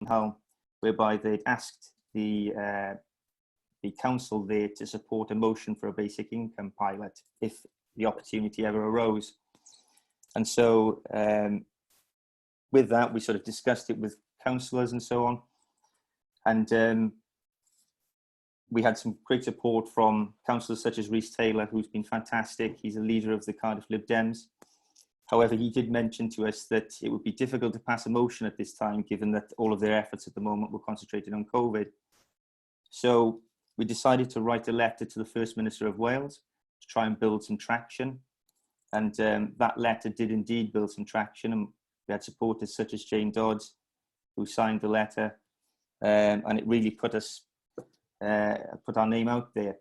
Hull, whereby they'd asked the council there to support a motion for a basic income pilot if the opportunity ever arose. And so with that, we sort of discussed it with councillors and so on. And we had some great support from councillors such as Rhys Taylor, who's been fantastic. He's a leader of the Cardiff Lib Dems. However, he did mention to us that it would be difficult to pass a motion at this time, given that all of their efforts at the moment were concentrated on COVID. So we decided to write a letter to the First Minister of Wales to try and build some traction. And that letter did indeed build some traction. And we had supporters such as Jane Dodds, who signed the letter. And it really put our name out there.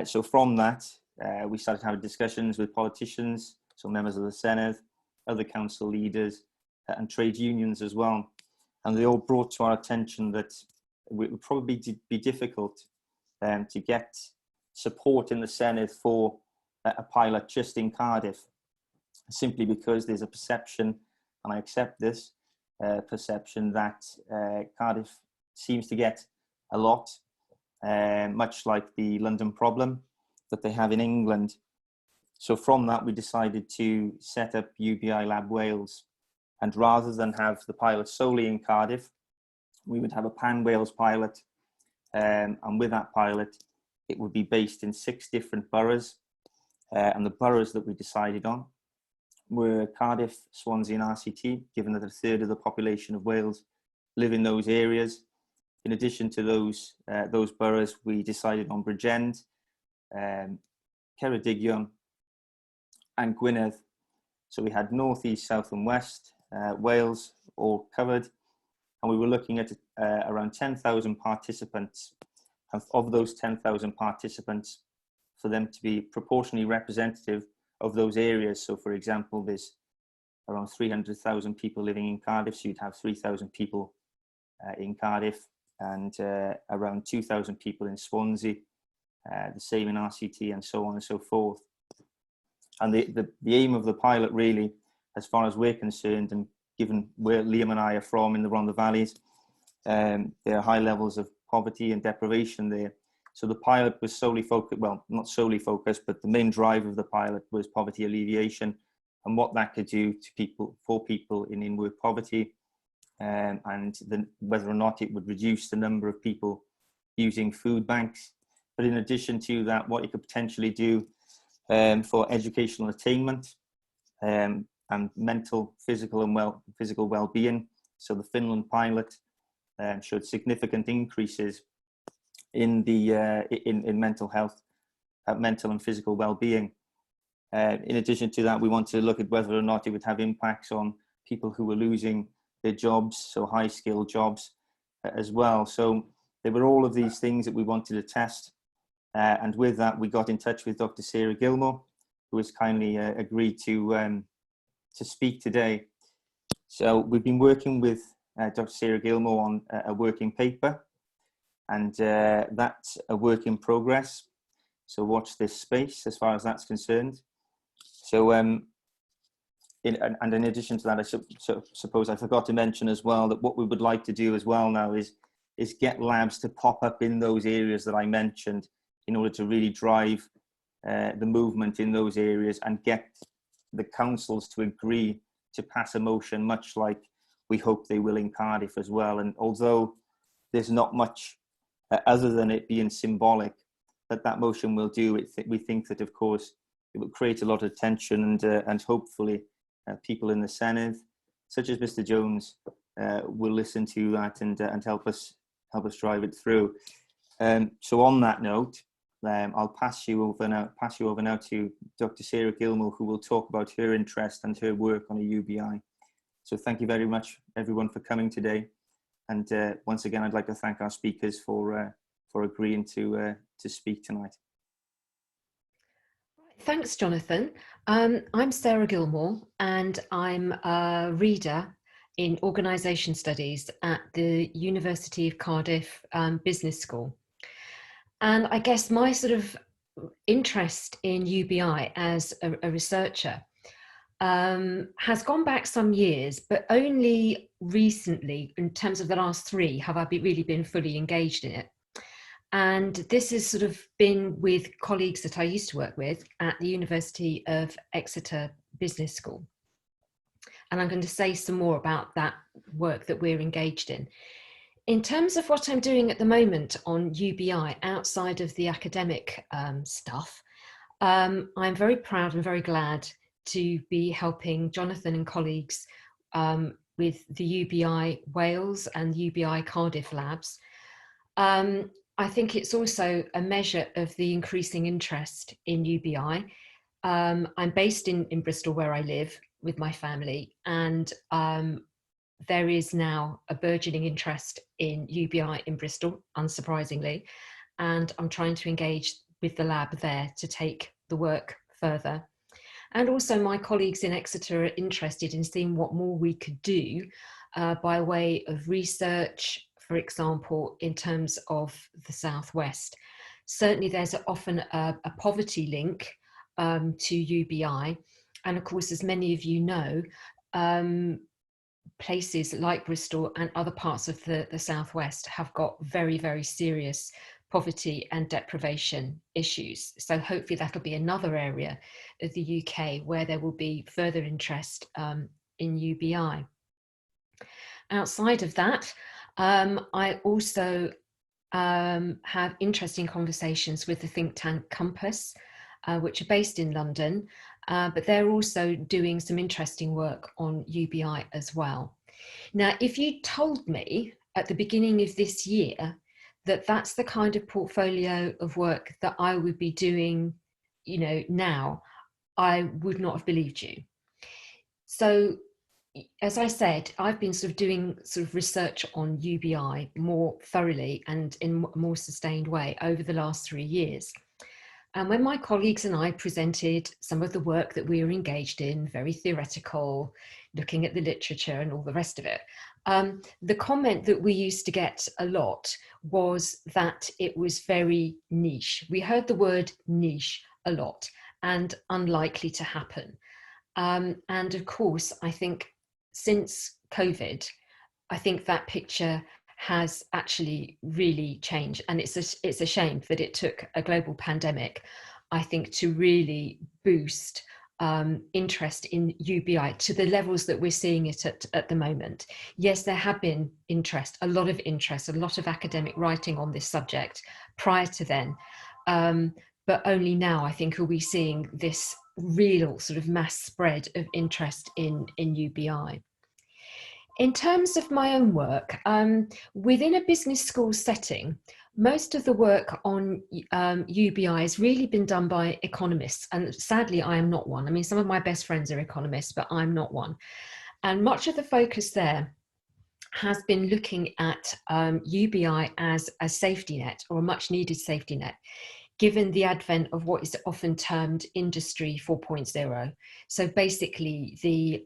So from that, we started having discussions with politicians, so members of the Senedd, other council leaders, and trade unions as well. And they all brought to our attention that it would probably be difficult to get support in the Senedd for a pilot just in Cardiff, simply because there's a perception, and I accept this perception, that Cardiff seems to get a lot, much like the London problem that they have in England. So from that, we decided to set up UBI Lab Wales. And rather than have the pilot solely in Cardiff, we would have a pan-Wales pilot. And with that pilot, it would be based in 6 different boroughs. And the boroughs that we decided on were Cardiff, Swansea and RCT, given that a third of the population of Wales live in those areas. In addition to those boroughs, we decided on Bridgend, Ceredigion and Gwynedd. So we had north, east, south and west Wales all covered. And we were looking at around 10,000 participants. And of those 10,000 participants, for them to be proportionally representative of those areas. So for example, there's around 300,000 people living in Cardiff, so you'd have 3,000 people in Cardiff, and around 2,000 people in Swansea, the same in RCT, and so on and so forth. And the aim of the pilot really, as far as we're concerned, and given where Liam and I are from in the Rhondda Valleys, there are high levels of poverty and deprivation there. So the pilot was solely focused, well, not solely focused, but the main drive of the pilot was poverty alleviation and what that could do to people, for people in in-work poverty, and whether or not it would reduce the number of people using food banks. But in addition to that, what it could potentially do for educational attainment and mental, physical well-being. So the Finland pilot showed significant increases in the in mental health, mental and physical well-being. In addition to that, we want to look at whether or not it would have impacts on people who were losing their jobs, so high-skilled jobs as well. So there were all of these things that we wanted to test. And with that, we got in touch with Dr. Sarah Gilmore, who has kindly agreed to speak today. So we've been working with Dr. Sarah Gilmore on a working paper, and that's a work in progress. So watch this space as far as that's concerned. So, in addition to that, I suppose I forgot to mention as well that what we would like to do as well now is get labs to pop up in those areas that I mentioned, in order to really drive the movement in those areas and get the councils to agree to pass a motion, much like we hope they will in Cardiff as well. And although there's not much other than it being symbolic that motion will do, we think that, of course, it will create a lot of tension, and hopefully people in the Senedd, such as Mr. Jones, will listen to that and help us drive it through. So on that note, I'll pass you over now to Dr. Sarah Gilmore, who will talk about her interest and her work on a UBI. So thank you very much, everyone, for coming today. And once again, I'd like to thank our speakers for agreeing to speak tonight. Thanks, Jonathan. I'm Sarah Gilmore, and I'm a reader in Organisation Studies at the University of Cardiff Business School. And I guess my sort of interest in UBI as a researcher has gone back some years, but only recently, in terms of the last 3, have I really been fully engaged in it. And this has sort of been with colleagues that I used to work with at the University of Exeter Business School. And I'm going to say some more about that work that we're engaged in. In terms of what I'm doing at the moment on UBI, outside of the academic stuff, I'm very proud and very glad to be helping Jonathan and colleagues with the UBI Wales and UBI Cardiff labs. I think it's also a measure of the increasing interest in UBI. I'm based in Bristol, where I live with my family, and there is now a burgeoning interest in UBI in Bristol, unsurprisingly, and I'm trying to engage with the lab there to take the work further. And also my colleagues in Exeter are interested in seeing what more we could do by way of research, for example, in terms of the Southwest. Certainly there's often a poverty link to UBI. And of course, as many of you know, places like Bristol and other parts of the Southwest have got very, very serious poverty and deprivation issues. So hopefully that'll be another area of the UK where there will be further interest in UBI. Outside of that, I also have interesting conversations with the think tank Compass, which are based in London, but they're also doing some interesting work on UBI as well. Now, if you told me at the beginning of this year that that's the kind of portfolio of work that I would be doing, you know, now, I would not have believed you. So, as I said, I've been sort of doing sort of research on UBI more thoroughly and in a more sustained way over the last 3 years. And when my colleagues and I presented some of the work that we were engaged in, very theoretical, looking at the literature and all the rest of it, the comment that we used to get a lot was that it was very niche. We heard the word niche a lot and unlikely to happen. And of course, I think since COVID, I think that picture has actually really changed, and it's a shame that it took a global pandemic, I think, to really boost interest in UBI to the levels that we're seeing it at the moment. Yes, there have been interest, a lot of academic writing on this subject prior to then, but only now I think are we seeing this real sort of mass spread of interest in UBI. In terms of my own work, within a business school setting, most of the work on UBI has really been done by economists, and sadly I am not one. I mean, some of my best friends are economists, but I'm not one. And much of the focus there has been looking at UBI as a safety net, or a much needed safety net, given the advent of what is often termed Industry 4.0. So basically the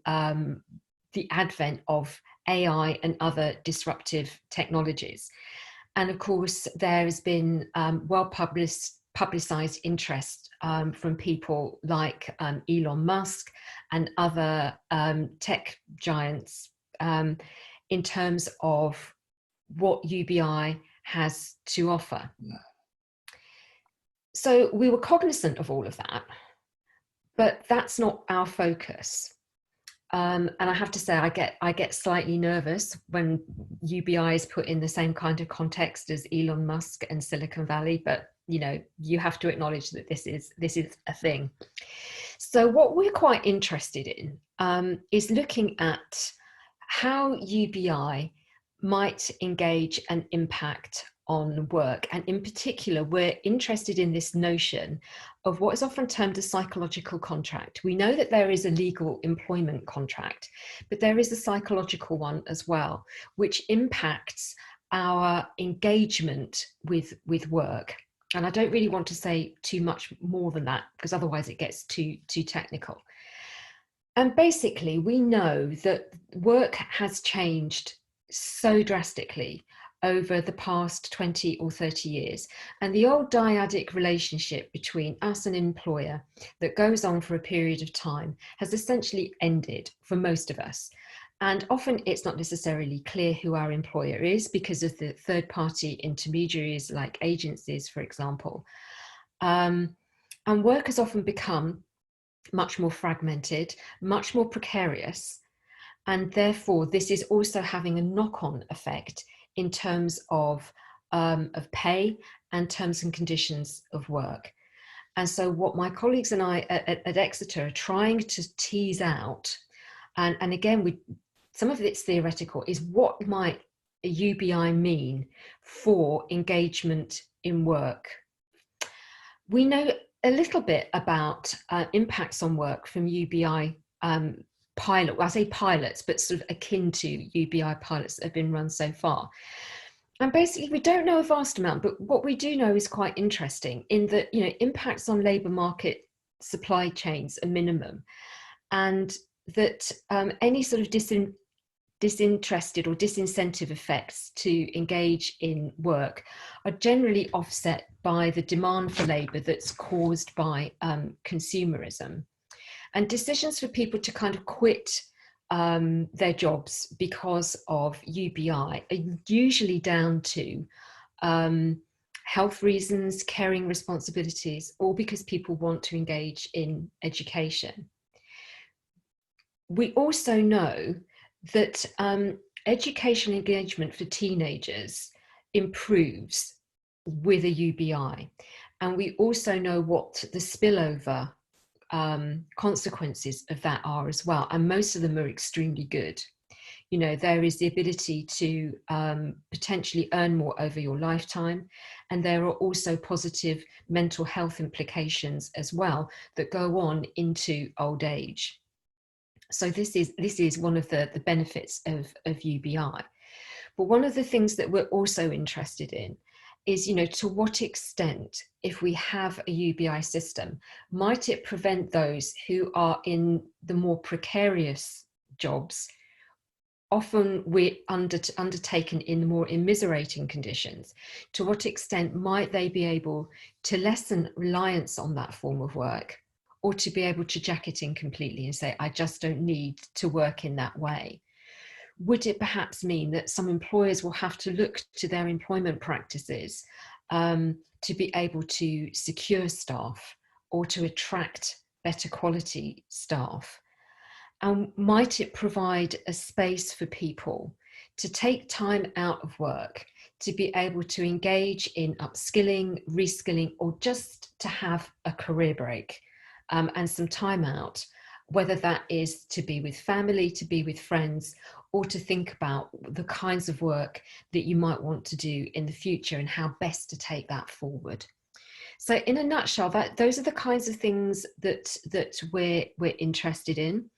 advent of AI and other disruptive technologies. And of course, there has been well-publicized interest from people like Elon Musk and other tech giants in terms of what UBI has to offer. So we were cognizant of all of that, but that's not our focus. And I have to say, I get slightly nervous when UBI is put in the same kind of context as Elon Musk and Silicon Valley. But you know, you have to acknowledge that this is a thing. So what we're quite interested in is looking at how UBI might engage and impact on work. And in particular, we're interested in this notion of what is often termed a psychological contract. We know that there is a legal employment contract, but there is a psychological one as well, which impacts our engagement with work. And I don't really want to say too much more than that, because otherwise it gets too technical. And basically, we know that work has changed so drastically over the past 20 or 30 years. And the old dyadic relationship between us and employer that goes on for a period of time has essentially ended for most of us. And often it's not necessarily clear who our employer is because of the third-party intermediaries like agencies, for example. And work has often become much more fragmented, much more precarious. And therefore, this is also having a knock-on effect in terms of pay and terms and conditions of work. And so what my colleagues and I at Exeter are trying to tease out, and again, some of it's theoretical, is what might a UBI mean for engagement in work? We know a little bit about impacts on work from UBI pilot, well, I say pilots, but sort of akin to UBI pilots that have been run so far. And basically, we don't know a vast amount, but what we do know is quite interesting in that, you know, impacts on labour market supply chains are minimum, and that any sort of disinterested or disincentive effects to engage in work are generally offset by the demand for labour that's caused by consumerism. And decisions for people to kind of quit their jobs because of UBI are usually down to health reasons, caring responsibilities, or because people want to engage in education. We also know that education engagement for teenagers improves with a UBI. And we also know what the spillover consequences of that are as well. And most of them are extremely good. You know, there is the ability to potentially earn more over your lifetime. And there are also positive mental health implications as well that go on into old age. So this is one of the benefits of UBI. But one of the things that we're also interested in is, you know, to what extent, if we have a UBI system, might it prevent those who are in the more precarious jobs, often we're undertaken in more immiserating conditions, to what extent might they be able to lessen reliance on that form of work, or to be able to jack it in completely and say, I just don't need to work in that way? Would it perhaps mean that some employers will have to look to their employment practices to be able to secure staff or to attract better quality staff? And might it provide a space for people to take time out of work to be able to engage in upskilling, reskilling, or just to have a career break and some time out, whether that is to be with family, to be with friends, or to think about the kinds of work that you might want to do in the future and how best to take that forward. So in a nutshell, those are the kinds of things that we're interested in.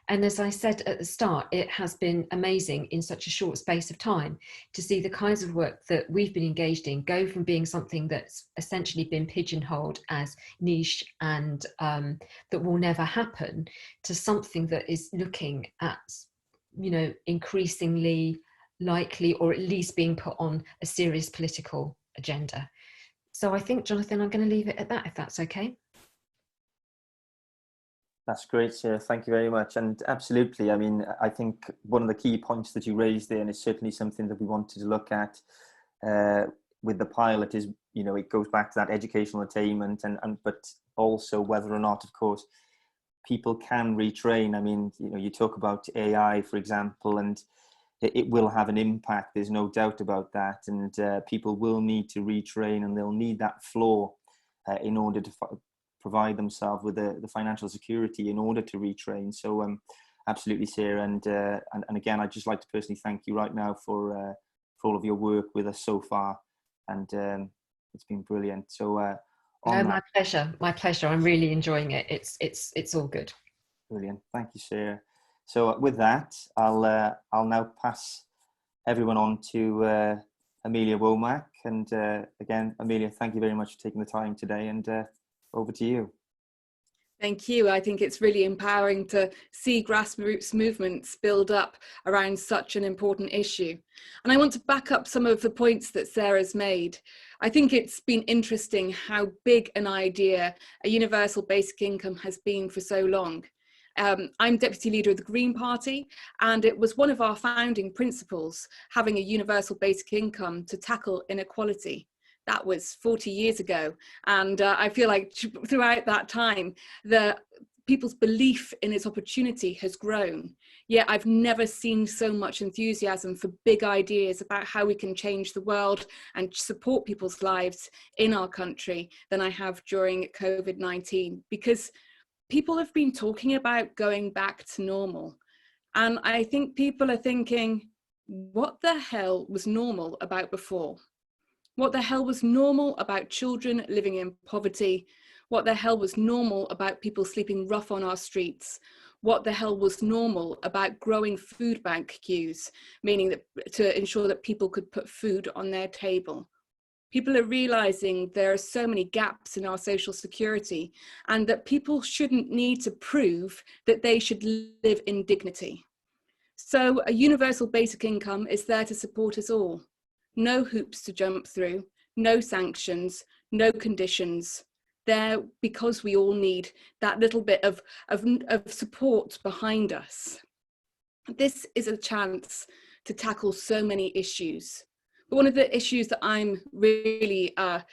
And as I said at the start, it has been amazing in such a short space of time to see the kinds of work that we've been engaged in go from being something that's essentially been pigeonholed as niche and that will never happen, to something that is looking at, you know, increasingly likely, or at least being put on a serious political agenda. So I think, Jonathan, I'm going to leave it at that, if that's okay. That's great, Sarah. Thank you very much. And absolutely, I mean, I think one of the key points that you raised there, and it's certainly something that we wanted to look at with the pilot, is, you know, it goes back to that educational attainment, but also whether or not, of course, people can retrain. I mean, you know, you talk about AI, for example, and it will have an impact. There's no doubt about that. And people will need to retrain, and they'll need that floor in order to provide themselves with the financial security in order to retrain. So absolutely, Sarah. And again, I'd just like to personally thank you right now for all of your work with us so far. And it's been brilliant. So no, my pleasure. My pleasure. I'm really enjoying it. It's all good. Brilliant. Thank you, Sarah. So with that, I'll now pass everyone on to Amelia Womack. And again, Amelia, thank you very much for taking the time today, and over to you. Thank you. I think it's really empowering to see grassroots movements build up around such an important issue. And I want to back up some of the points that Sarah's made. I think it's been interesting how big an idea a universal basic income has been for so long. I'm deputy leader of the Green Party, and it was one of our founding principles, having a universal basic income to tackle inequality. That was 40 years ago. And I feel like throughout that time, people's belief in its opportunity has grown. Yet I've never seen so much enthusiasm for big ideas about how we can change the world and support people's lives in our country than I have during COVID-19, because people have been talking about going back to normal. And I think people are thinking, what the hell was normal about before? What the hell was normal about children living in poverty? What the hell was normal about people sleeping rough on our streets? What the hell was normal about growing food bank queues, meaning that to ensure that people could put food on their table? People are realizing there are so many gaps in our social security, and that people shouldn't need to prove that they should live in dignity. So a universal basic income is there to support us all. No hoops to jump through, no sanctions, no conditions. There because we all need that little bit of support behind us. This is a chance to tackle so many issues. But one of the issues that I'm really, I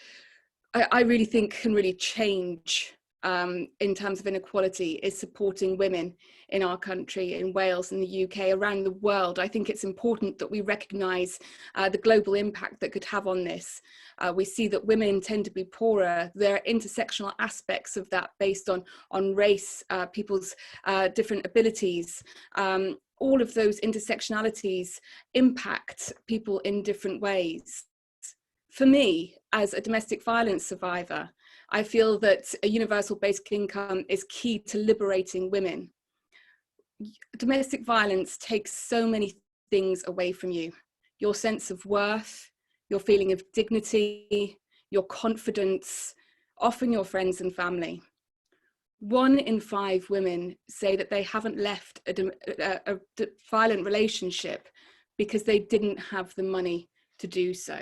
really think can really change in terms of inequality is supporting women in our country, in Wales, in the UK, around the world. I think it's important that we recognise the global impact that could have on this. We see that women tend to be poorer. There are intersectional aspects of that based on race, people's different abilities. All of those intersectionalities impact people in different ways. For me, as a domestic violence survivor, I feel that a universal basic income is key to liberating women. Domestic violence takes so many things away from you. Your sense of worth, your feeling of dignity, your confidence, often your friends and family. 1 in 5 women say that they haven't left a violent relationship because they didn't have the money to do so.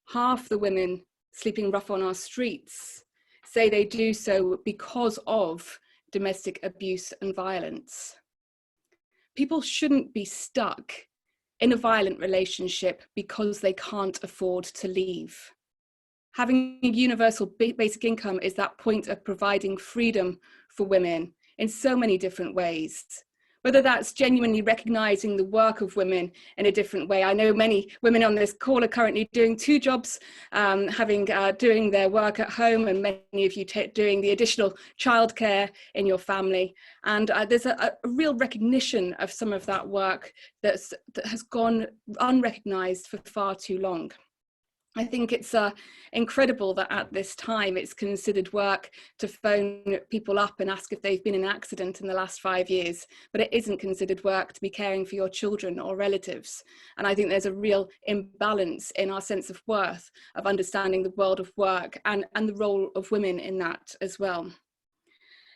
Half the women sleeping rough on our streets say they do so because of domestic abuse and violence. People shouldn't be stuck in a violent relationship because they can't afford to leave. Having a universal basic income is that point of providing freedom for women in so many different ways. Whether that's genuinely recognising the work of women in a different way. I know many women on this call are currently doing 2 jobs, doing their work at home, and many of you doing the additional childcare in your family. And there's a real recognition of some of that work that has gone unrecognised for far too long. I think it's incredible that at this time it's considered work to phone people up and ask if they've been in an accident in the last 5 years, but it isn't considered work to be caring for your children or relatives. And I think there's a real imbalance in our sense of worth, of understanding the world of work and the role of women in that as well.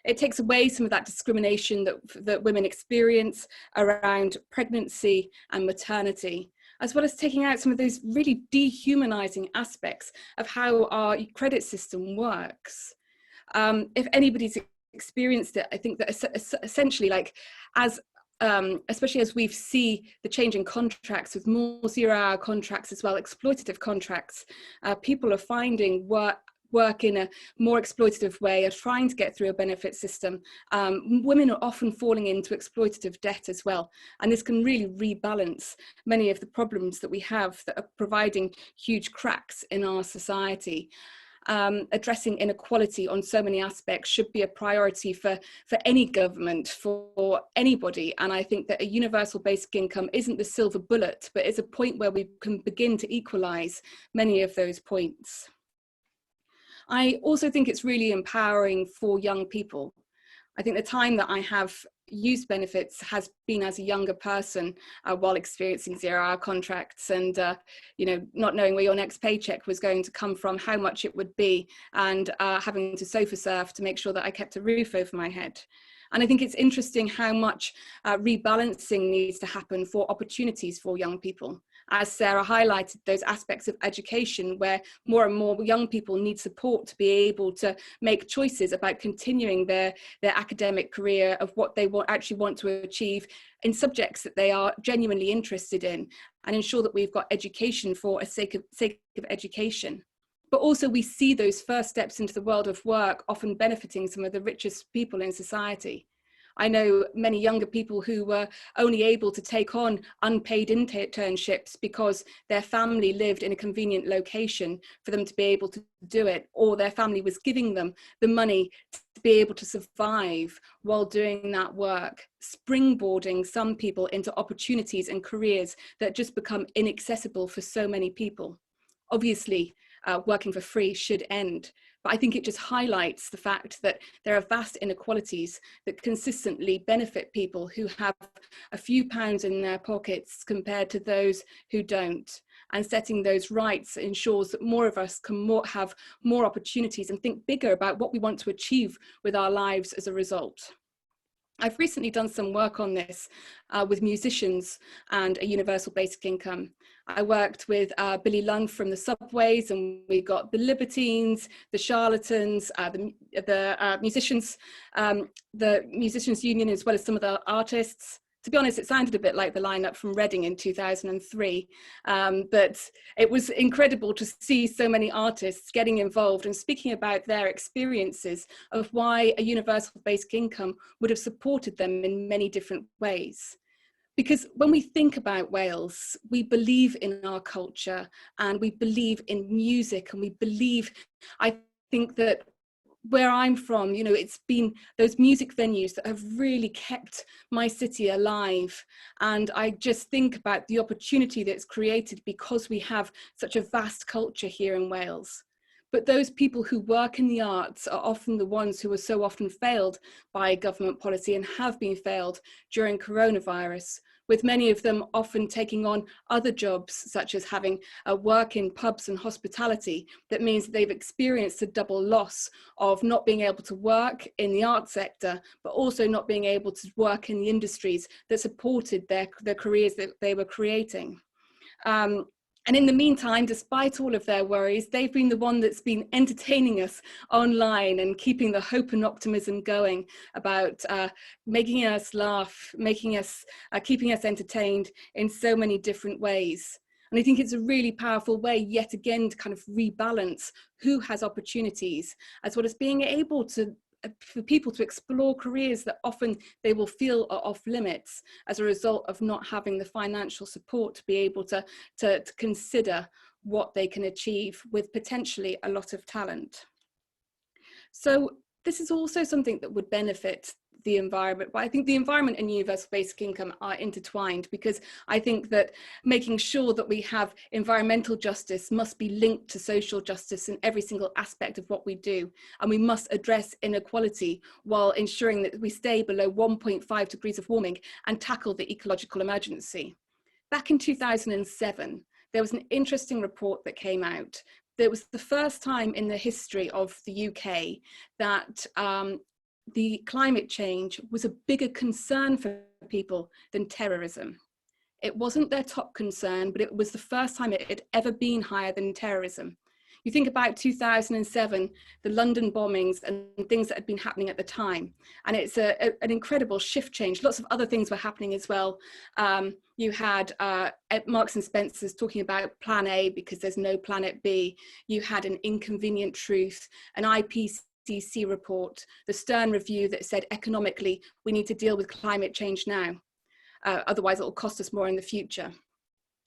It takes away some of that discrimination that women experience around pregnancy and maternity, as well as taking out some of those really dehumanizing aspects of how our credit system works. If anybody's experienced it, I think that essentially, like, especially as we see the change in contracts with more 0-hour contracts as well, exploitative contracts, people are finding work in a more exploitative way, are trying to get through a benefit system. Women are often falling into exploitative debt as well, and this can really rebalance many of the problems that we have that are providing huge cracks in our society. Addressing inequality on so many aspects should be a priority for any government, for anybody, and I think that a universal basic income isn't the silver bullet, but it's a point where we can begin to equalise many of those points. I also think it's really empowering for young people. I think the time that I have used benefits has been as a younger person while experiencing 0-hour contracts and not knowing where your next paycheck was going to come from, how much it would be, and having to sofa surf to make sure that I kept a roof over my head. And I think it's interesting how much rebalancing needs to happen for opportunities for young people. As Sarah highlighted, those aspects of education where more and more young people need support to be able to make choices about continuing their academic career of what they actually want to achieve in subjects that they are genuinely interested in, and ensure that we've got education for a sake of education. But also we see those first steps into the world of work often benefiting some of the richest people in society. I know many younger people who were only able to take on unpaid internships because their family lived in a convenient location for them to be able to do it, or their family was giving them the money to be able to survive while doing that work, springboarding some people into opportunities and careers that just become inaccessible for so many people. Obviously, working for free should end. But I think it just highlights the fact that there are vast inequalities that consistently benefit people who have a few pounds in their pockets compared to those who don't. And setting those rights ensures that more of us can have more opportunities and think bigger about what we want to achieve with our lives as a result. I've recently done some work on this with musicians and a universal basic income. I worked with Billy Lund from the Subways, and we got the Libertines, the Charlatans, the Musicians Union, as well as some of the artists. To be honest, it sounded a bit like the lineup from Reading in 2003, but it was incredible to see so many artists getting involved and speaking about their experiences of why a universal basic income would have supported them in many different ways. Because when we think about Wales, we believe in our culture and we believe in music, and we believe, I think that where I'm from, it's been those music venues that have really kept my city alive. And I just think about the opportunity that's created because we have such a vast culture here in Wales. But those people who work in the arts are often the ones who are so often failed by government policy and have been failed during coronavirus, with many of them often taking on other jobs, such as having a work in pubs and hospitality. That means that they've experienced a double loss of not being able to work in the art sector, but also not being able to work in the industries that supported their careers that they were creating. And in the meantime, despite all of their worries, they've been the one that's been entertaining us online and keeping the hope and optimism going about making us laugh, keeping us entertained in so many different ways. And I think it's a really powerful way, yet again, to kind of rebalance who has opportunities, as well as being able to for people to explore careers that often they will feel are off limits as a result of not having the financial support to be able to consider what they can achieve with potentially a lot of talent. So this is also something that would benefit the environment, but I think the environment and universal basic income are intertwined, because I think that making sure that we have environmental justice must be linked to social justice in every single aspect of what we do, and we must address inequality while ensuring that we stay below 1.5 degrees of warming and tackle the ecological emergency. Back in 2007, there was an interesting report that came out. It was the first time in the history of the UK that the climate change was a bigger concern for people than terrorism. It wasn't their top concern, but it was the first time it had ever been higher than terrorism. You think about 2007, the London bombings and things that had been happening at the time, and it's an incredible shift change. Lots of other things were happening as well. You had Marks and Spencer's talking about Plan A because there's no Planet B. You had an Inconvenient Truth, an IPCC report, the Stern Review that said economically we need to deal with climate change now, otherwise it will cost us more in the future.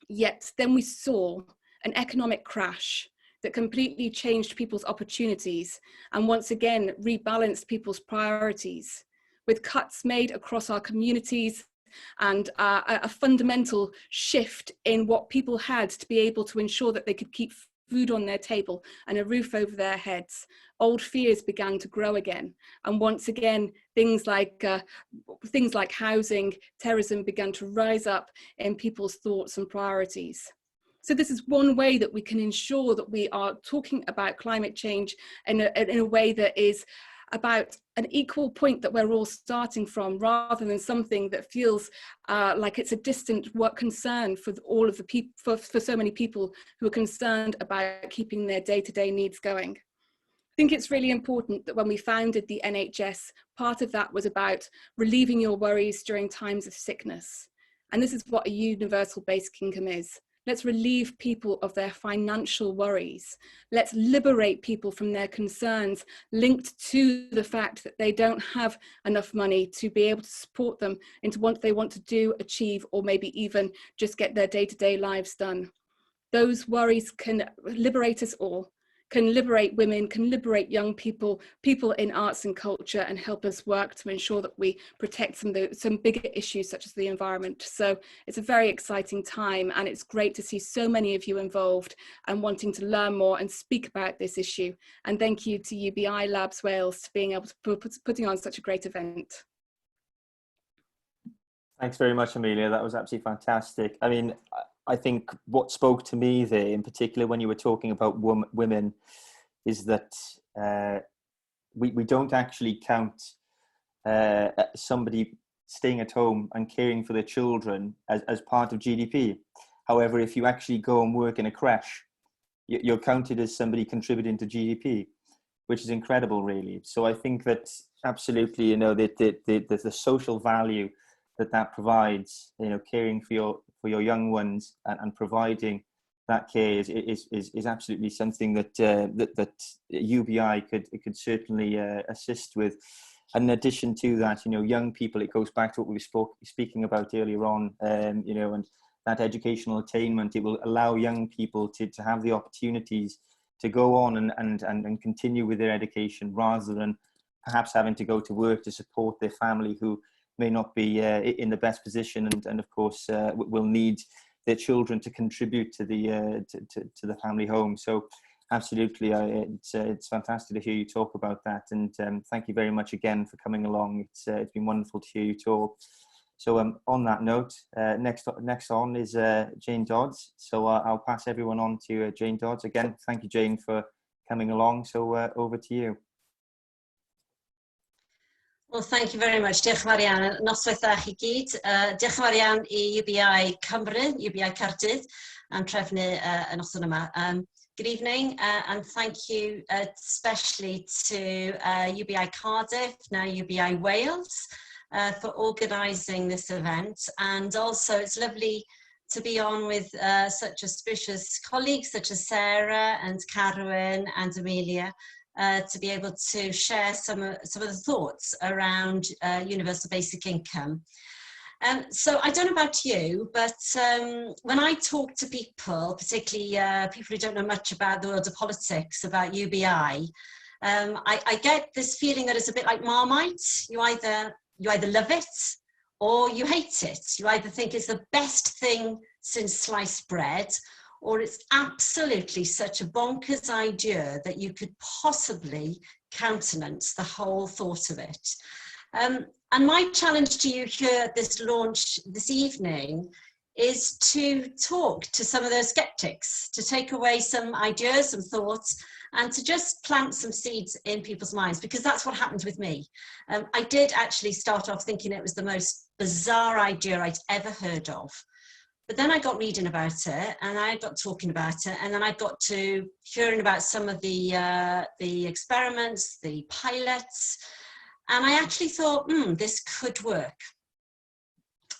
Yet then we saw an economic crash that completely changed people's opportunities and once again rebalanced people's priorities, with cuts made across our communities and a fundamental shift in what people had to be able to ensure that they could keep food on their table and a roof over their heads, old fears began to grow again. And once again, things like housing, terrorism began to rise up in people's thoughts and priorities. So this is one way that we can ensure that we are talking about climate change in a way that is about an equal point that we're all starting from, rather than something that feels like it's a distant work concern for all of the people, for so many people who are concerned about keeping their day-to-day needs going. I think it's really important that when we founded the NHS, part of that was about relieving your worries during times of sickness. And this is what a universal basic income is. Let's relieve people of their financial worries. Let's liberate people from their concerns linked to the fact that they don't have enough money to be able to support them into what they want to do, achieve, or maybe even just get their day-to-day lives done. Those worries can liberate us all, can liberate women, can liberate young people, people in arts and culture, and help us work to ensure that we protect some bigger issues such as the environment. So it's a very exciting time, and it's great to see so many of you involved and wanting to learn more and speak about this issue. And thank you to UBI Labs Wales for being able to putting on such a great event. Thanks very much, Amelia. That was absolutely fantastic. I mean, I think what spoke to me there, in particular, when you were talking about women, is that we don't actually count somebody staying at home and caring for their children as part of GDP. However, if you actually go and work in a creche, you're counted as somebody contributing to GDP, which is incredible, really. So I think that absolutely, you know, the social value that provides, you know, caring for your young ones and providing that care is absolutely something that that UBI could certainly assist with. And in addition to that, you know, young people, it goes back to what we were speaking about earlier on, you know, and that educational attainment, it will allow young people to have the opportunities to go on and continue with their education, rather than perhaps having to go to work to support their family, who may not be in the best position, and of course will need their children to contribute to the family home. So absolutely, it's fantastic to hear you talk about that, and thank you very much again for coming along. It's been wonderful to hear you talk. So on that note, next on is Jane Dodds. So I'll pass everyone on to Jane Dodds. Again, thank you, Jane, for coming along. So over to you. Well, thank you very much. Diolch yn fawr iawn. Noswaith dda chi gyd. Diolch yn fawr iawn I UBI Cymru, UBI Cardiff, am trefnu y noson yma. Good evening, and thank you especially to UBI Cardiff, now UBI Wales, for organising this event. And also it's lovely to be on with such auspicious colleagues such as Sarah and Carwyn and Amelia, to be able to share some of the thoughts around universal basic income. So I don't know about you, but when I talk to people, particularly people who don't know much about the world of politics, about UBI, I get this feeling that it's a bit like Marmite. You either love it or you hate it. You either think it's the best thing since sliced bread, or it's absolutely such a bonkers idea that you could possibly countenance the whole thought of it. And my challenge to you here at this launch this evening is to talk to some of those skeptics, to take away some ideas, some thoughts, and to just plant some seeds in people's minds, because that's what happened with me. I did actually start off thinking it was the most bizarre idea I'd ever heard of. But then I got reading about it, and I got talking about it, and then I got to hearing about some of the experiments, the pilots, and I actually thought, this could work.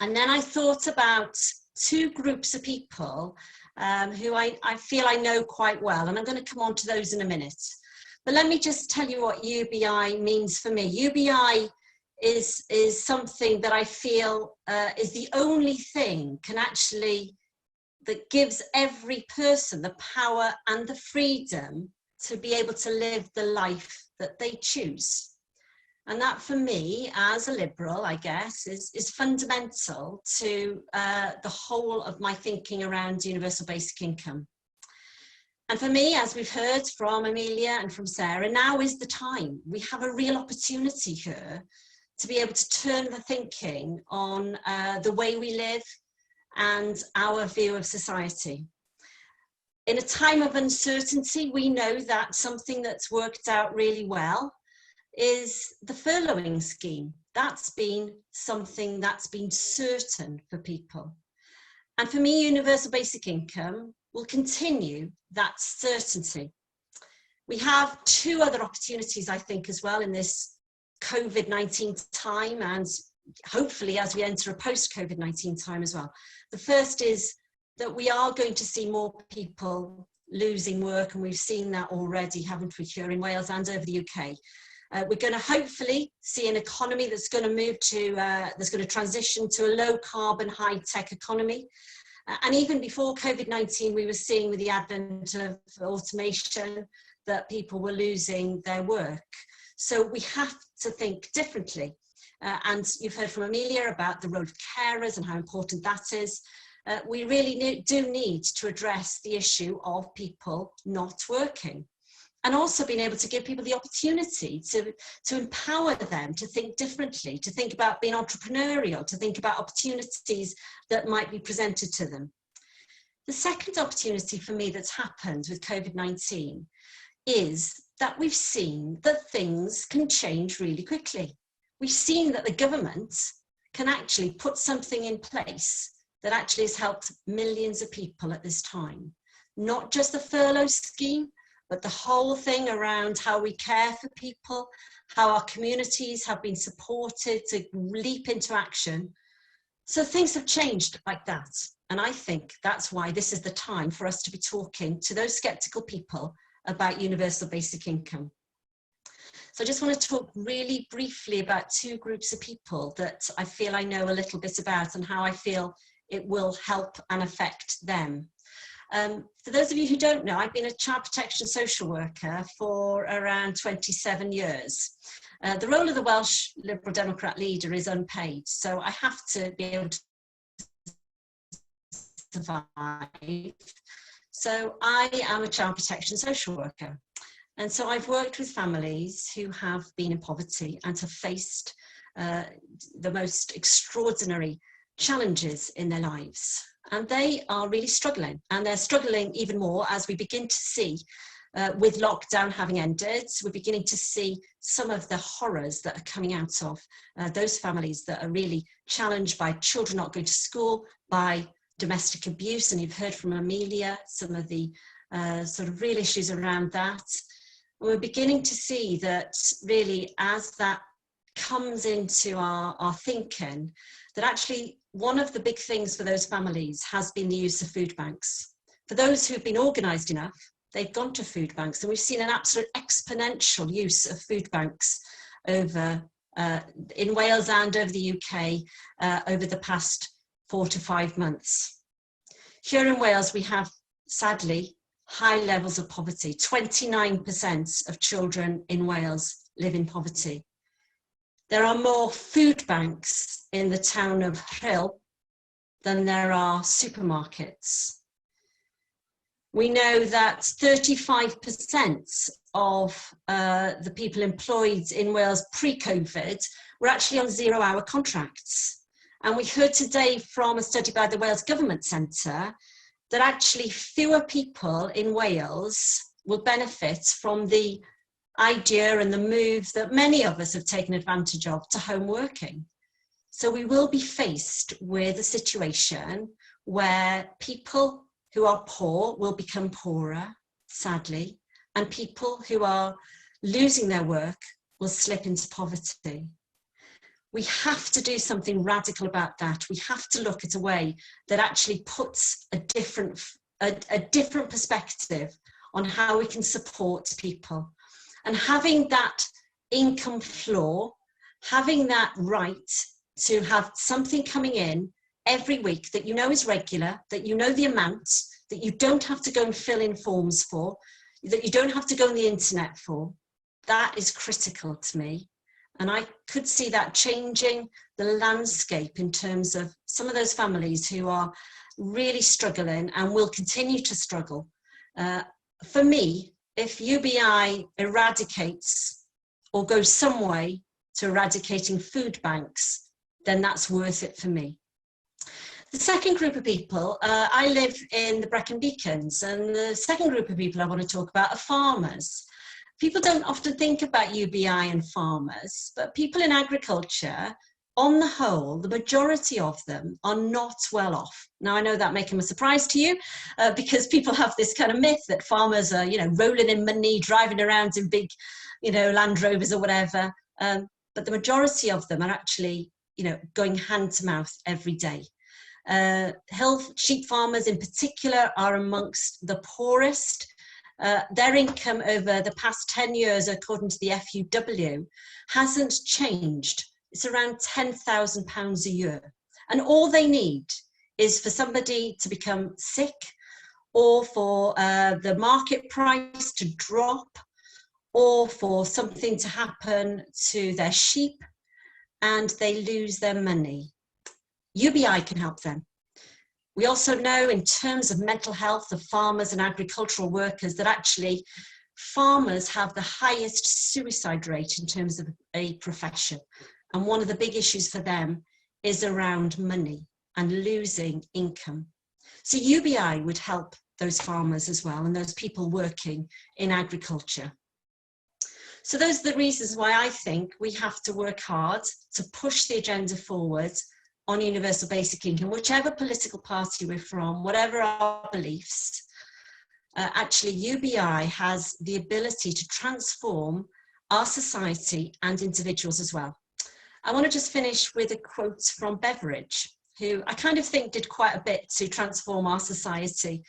And then I thought about two groups of people who I feel I know quite well, and I'm going to come on to those in a minute. But let me just tell you what UBI means for me. UBI is something that I feel is the only thing that gives every person the power and the freedom to be able to live the life that they choose. And that, for me, as a liberal, I guess, is fundamental to the whole of my thinking around universal basic income. And for me, as we've heard from Amelia and from Sarah, now is the time. We have a real opportunity here to be able to turn the thinking on the way we live and our view of society. In a time of uncertainty, we know that something that's worked out really well is the furloughing scheme. That's been something that's been certain for people. And for me, universal basic income will continue that certainty. We have two other opportunities, I think, as well in this COVID-19 time, and hopefully as we enter a post-COVID-19 time as well. The first is that we are going to see more people losing work, and we've seen that already, haven't we, here in Wales and over the UK. We're going to hopefully see an economy that's going to move to, that's going to transition to a low carbon, high tech economy. And even before COVID-19, we were seeing with the advent of automation that people were losing their work. So we have to think differently. And you've heard from Amelia about the role of carers and how important that is. We really do need to address the issue of people not working. And also being able to give people the opportunity to empower them to think differently, to think about being entrepreneurial, to think about opportunities that might be presented to them. The second opportunity for me that's happened with COVID-19 is that we've seen that things can change really quickly. We've seen that the government can actually put something in place that actually has helped millions of people at this time. Not just the furlough scheme, but the whole thing around how we care for people, how our communities have been supported to leap into action. So things have changed like that. And I think that's why this is the time for us to be talking to those sceptical people about universal basic income. So I just want to talk really briefly about two groups of people that I feel I know a little bit about and how I feel it will help and affect them. For those of you who don't know, I've been a child protection social worker for around 27 years. The role of the Welsh Liberal Democrat leader is unpaid, so I have to be able to survive. So I am a child protection social worker. And so I've worked with families who have been in poverty and have faced the most extraordinary challenges in their lives. And they are really struggling, and they're struggling even more as we begin to see, with lockdown having ended, we're beginning to see some of the horrors that are coming out of those families that are really challenged by children not going to school, by domestic abuse, and you've heard from Amelia some of the sort of real issues around that. And we're beginning to see that really as that comes into our thinking, that actually one of the big things for those families has been the use of food banks. For those who've been organised enough, they've gone to food banks, and we've seen an absolute exponential use of food banks over in Wales and over the UK over the past 4 to 5 months. Here in Wales, we have, sadly, high levels of poverty. 29% of children in Wales live in poverty. There are more food banks in the town of Rhyl than there are supermarkets. We know that 35% of the people employed in Wales pre-COVID were actually on 0-hour contracts. And we heard today from a study by the Wales Government Centre that actually fewer people in Wales will benefit from the idea and the move that many of us have taken advantage of to home working. So we will be faced with a situation where people who are poor will become poorer, sadly, and people who are losing their work will slip into poverty. We have to do something radical about that. We have to look at a way that actually puts a different perspective on how we can support people. And having that income floor, having that right to have something coming in every week that you know is regular, that you know the amount, that you don't have to go and fill in forms for, that you don't have to go on the internet for, that is critical to me. And I could see that changing the landscape in terms of some of those families who are really struggling and will continue to struggle for me, if UBI eradicates or goes some way to eradicating food banks, then that's worth it for me. The second group of people, I live in the Brecon Beacons, and the second group of people I want to talk about are farmers. People don't often think about UBI and farmers, but people in agriculture, on the whole, the majority of them are not well off. Now, I know that may come as a surprise to you, because people have this kind of myth that farmers are, rolling in money, driving around in big, Land Rovers or whatever. But the majority of them are actually, going hand to mouth every day. Hill sheep farmers in particular are amongst the poorest. Their income over the past 10 years, according to the FUW, hasn't changed. It's around £10,000 a year. And all they need is for somebody to become sick, or for the market price to drop, or for something to happen to their sheep, and they lose their money. UBI can help them. We also know, in terms of mental health of farmers and agricultural workers, that actually farmers have the highest suicide rate in terms of a profession. And one of the big issues for them is around money and losing income. So UBI would help those farmers as well, and those people working in agriculture. So those are the reasons why I think we have to work hard to push the agenda forward on universal basic income, whichever political party we're from, whatever our beliefs. Actually, UBI has the ability to transform our society and individuals as well. I want to just finish with a quote from Beveridge, who I kind of think did quite a bit to transform our society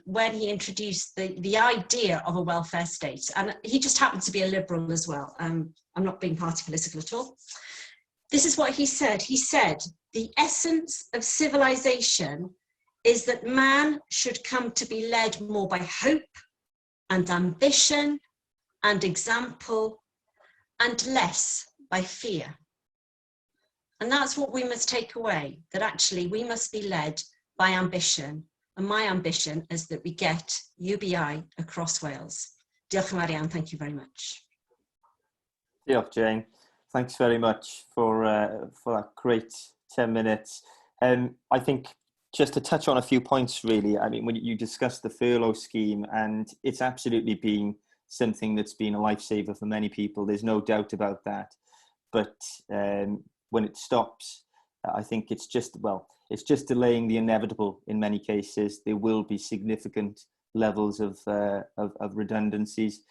when he introduced the idea of a welfare state. And he just happened to be a liberal as well. I'm not being party political at all. This is what he said. He said, "The essence of civilization is that man should come to be led more by hope and ambition and example, and less by fear." And that's what we must take away, that actually we must be led by ambition. And my ambition is that we get UBI across Wales. Diolch yn fawr iawn. Thank you very much. Diolch, Jane. Thanks very much for that great 10 minutes. I think just to touch on a few points, really. I mean, when you discussed the furlough scheme, and it's absolutely been something that's been a lifesaver for many people. There's no doubt about that. But when it stops, I think it's just delaying the inevitable. In many cases, there will be significant levels of redundancies.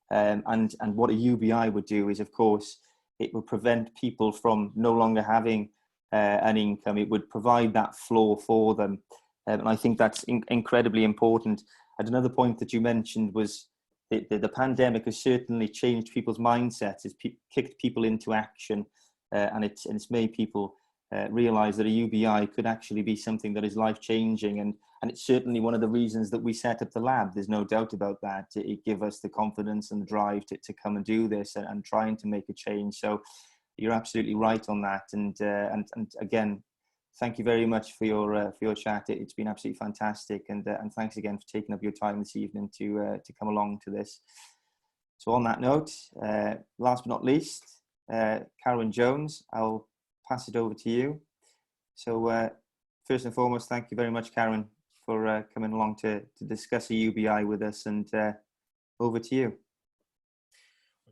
And what a UBI would do is, of course, it would prevent people from no longer having an income. It would provide that floor for them. And I think that's incredibly important. And another point that you mentioned was the pandemic has certainly changed people's mindsets. It's kicked people into action, and it's made people realise that a UBI could actually be something that is life-changing. And it's certainly one of the reasons that we set up the lab. There's no doubt about that. It gave us the confidence and the drive to come and do this and trying to make a change. So you're absolutely right on that. And again, thank you very much for your chat. It's been absolutely fantastic. And thanks again for taking up your time this evening to come along to this. So on that note, last but not least, Carolyn Jones, I'll pass it over to you. So first and foremost, thank you very much, Karen, for coming along to discuss a UBI with us, and over to you.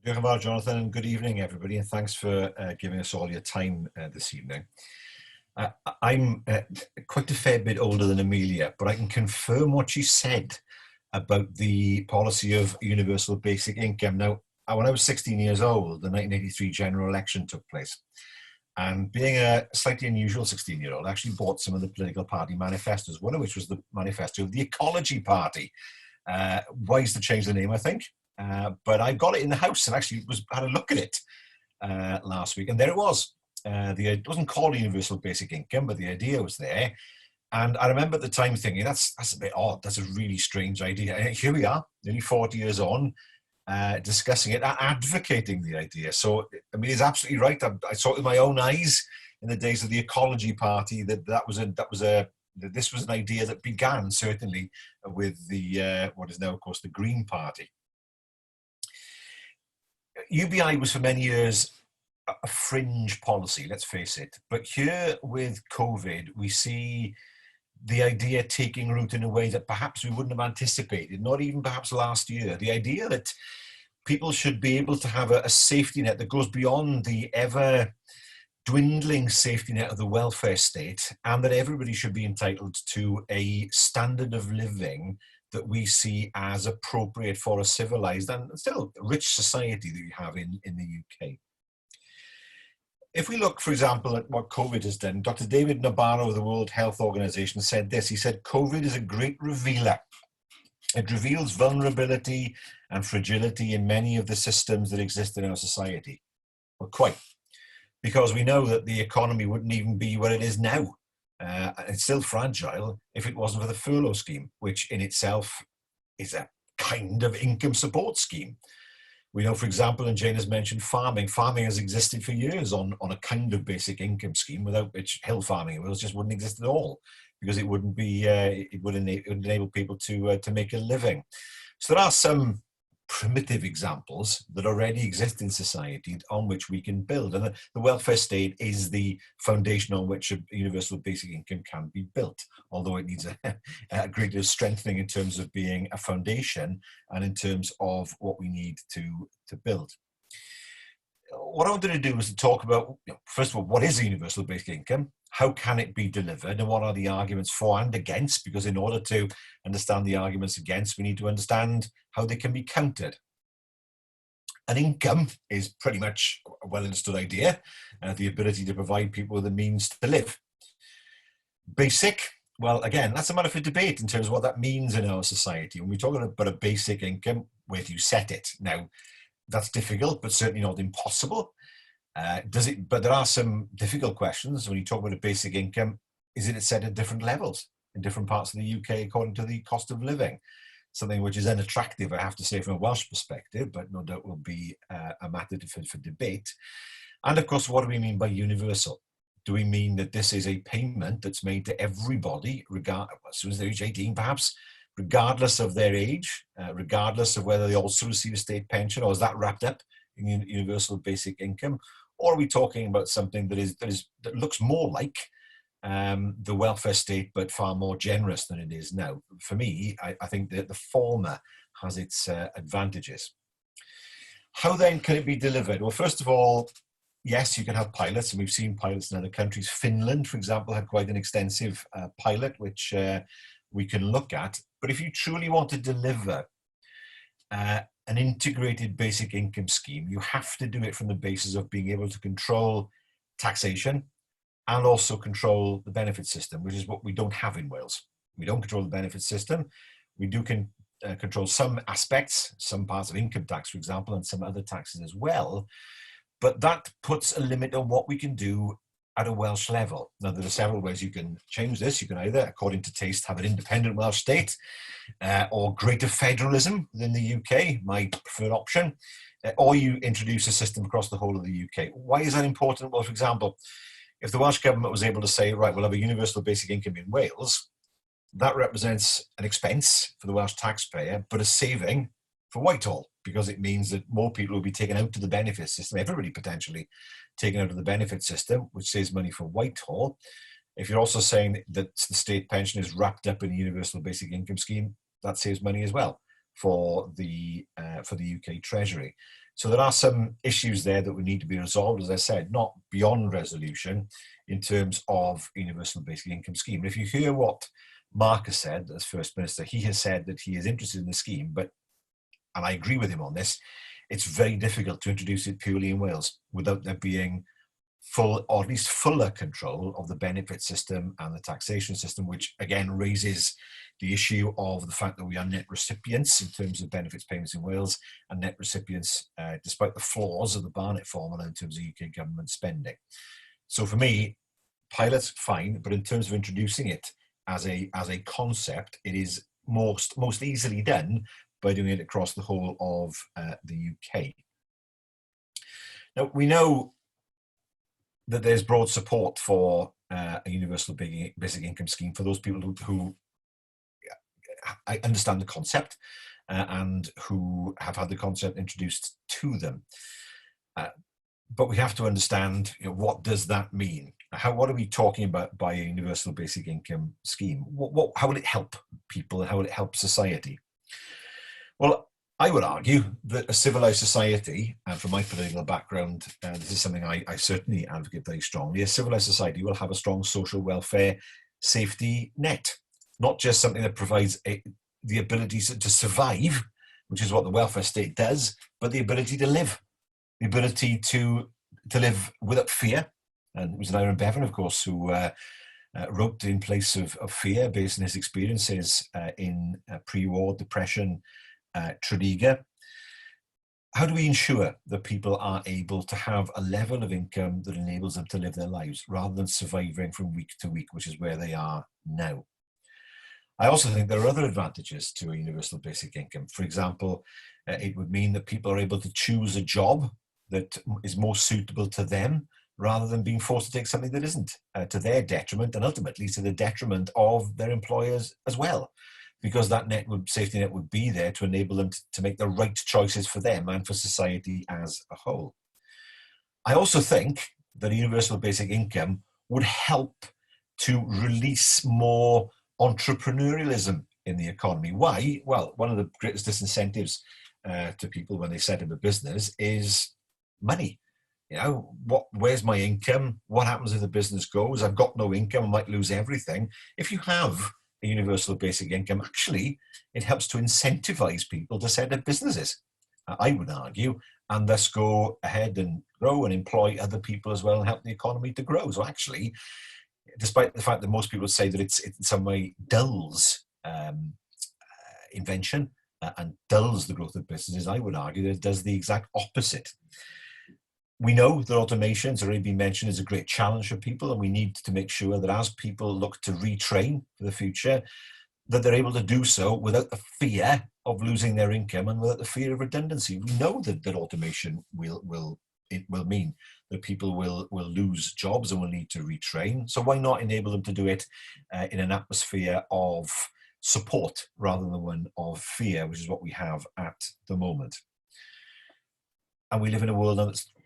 Diolch yn fawr, Jonathan, and good evening, everybody, and thanks for giving us all your time this evening. I'm quite a fair bit older than Amelia, but I can confirm what she said about the policy of universal basic income. Now, when I was 16 years old, the 1983 general election took place. And being a slightly unusual 16-year-old, I actually bought some of the political party manifestos, one of which was the manifesto of the Ecology Party. Wise to change the name, I think. But I got it in the house and actually had a look at it last week. And there it was. It wasn't called universal basic income, but the idea was there. And I remember at the time thinking, that's a bit odd. That's a really strange idea. And here we are, nearly 40 years on, discussing it, advocating the idea. So, I mean, he's absolutely right. I saw it with my own eyes in the days of the Ecology Party that was a this was an idea that began certainly with the what is now, of course, the Green Party. UBI was for many years a fringe policy, let's face it. But here with COVID, we see the idea taking root in a way that perhaps we wouldn't have anticipated, not even perhaps last year. The idea that people should be able to have a safety net that goes beyond the ever dwindling safety net of the welfare state, and that everybody should be entitled to a standard of living that we see as appropriate for a civilized and still rich society that we have in the UK. If we look, for example, at what COVID has done, Dr. David Nabarro of the World Health Organization said this. He said, COVID is a great revealer. It reveals vulnerability and fragility in many of the systems that exist in our society. Well, quite. Because we know that the economy wouldn't even be where it is now. It's still fragile if it wasn't for the furlough scheme, which in itself is a kind of income support scheme. We know, for example, and Jane has mentioned farming. Farming has existed for years on a kind of basic income scheme, without which hill farming in Wales just wouldn't exist at all, because it wouldn't be, it would enable people to make a living. So there are some primitive examples that already exist in society on which we can build. And the welfare state is the foundation on which a universal basic income can be built, although it needs a great deal of strengthening in terms of being a foundation and in terms of what we need to build. What I wanted to do was to talk about, first of all, what is a universal basic income? How can it be delivered? And what are the arguments for and against? Because in order to understand the arguments against, we need to understand how they can be countered. An income is pretty much a well understood idea, the ability to provide people with the means to live. Basic, well, again, that's a matter for debate in terms of what that means in our society. When we're talking about a basic income, where do you set it? Now, that's difficult, but certainly not impossible. But there are some difficult questions when you talk about a basic income. Is it set at different levels in different parts of the UK according to the cost of living? Something which is unattractive, I have to say, from a Welsh perspective, but no doubt will be a matter for debate. And of course, what do we mean by universal? Do we mean that this is a payment that's made to everybody, regardless, as soon as they reach 18 perhaps, regardless of their age, regardless of whether they also receive a state pension, or is that wrapped up in universal basic income? Or are we talking about something that looks more like the welfare state, but far more generous than it is now? For me, I think that the former has its advantages. How then can it be delivered? Well, first of all, yes, you can have pilots, and we've seen pilots in other countries. Finland, for example, had quite an extensive pilot, which we can look at. But if you truly want to deliver an integrated basic income scheme, you have to do it from the basis of being able to control taxation and also control the benefit system, which is what we don't have in Wales. We don't control the benefit system. We do control some aspects, some parts of income tax, for example, and some other taxes as well. But that puts a limit on what we can do at a Welsh level. Now, there are several ways you can change this. You can either, according to taste, have an independent Welsh state or greater federalism within the UK, my preferred option, or you introduce a system across the whole of the UK. Why is that important? Well, for example, if the Welsh Government was able to say, right, we'll have a universal basic income in Wales, that represents an expense for the Welsh taxpayer, but a saving for Whitehall, because it means that more people will be taken out of the benefit system, everybody potentially taken out of the benefit system, which saves money for Whitehall. If you're also saying that the state pension is wrapped up in a universal basic income scheme, that saves money as well for the UK Treasury. So there are some issues there that would need to be resolved, as I said, not beyond resolution in terms of universal basic income scheme. And if you hear what Mark has said as First Minister, he has said that he is interested in the scheme, but, and I agree with him on this, it's very difficult to introduce it purely in Wales without there being full, or at least fuller control of the benefit system and the taxation system, which again raises the issue of the fact that we are net recipients in terms of benefits payments in Wales, and net recipients despite the flaws of the Barnett formula in terms of UK government spending. So for me, pilots, fine, but in terms of introducing it as a concept, it is most easily done by doing it across the whole of the UK. Now, we know that there's broad support for a universal basic income scheme for those people who I understand the concept and who have had the concept introduced to them. But we have to understand, what does that mean? What are we talking about by a universal basic income scheme? How will it help people and how will it help society? Well, I would argue that a civilized society, and from my political background, this is something I certainly advocate very strongly, a civilized society will have a strong social welfare safety net, not just something that provides the ability to survive, which is what the welfare state does, but the ability to live, the ability to live without fear. And it was Aaron Bevan, of course, who wrote In Place of Fear, based on his experiences in pre-war depression, Tredegar. How do we ensure that people are able to have a level of income that enables them to live their lives rather than surviving from week to week, which is where they are now? I also think there are other advantages to a universal basic income. For example, it would mean that people are able to choose a job that is more suitable to them rather than being forced to take something that isn't, to their detriment and ultimately to the detriment of their employers as well, because that safety net would be there to enable them to make the right choices for them and for society as a whole. I also think that a universal basic income would help to release more entrepreneurialism in the economy. Why? Well, one of the greatest disincentives to people when they set up a business is money. Where's my income? What happens if the business goes? I've got no income, I might lose everything. If you have a universal basic income, actually, it helps to incentivize people to set up businesses, I would argue, and thus go ahead and grow and employ other people as well and help the economy to grow. So actually, despite the fact that most people say that it in some way dulls invention and dulls the growth of businesses, I would argue that it does the exact opposite. We know that automation, has already been mentioned, is a great challenge for people, and we need to make sure that as people look to retrain for the future, that they're able to do so without the fear of losing their income and without the fear of redundancy. We know that automation will mean that people will lose jobs and will need to retrain. So why not enable them to do it in an atmosphere of support rather than one of fear, which is what we have at the moment. And we live in a world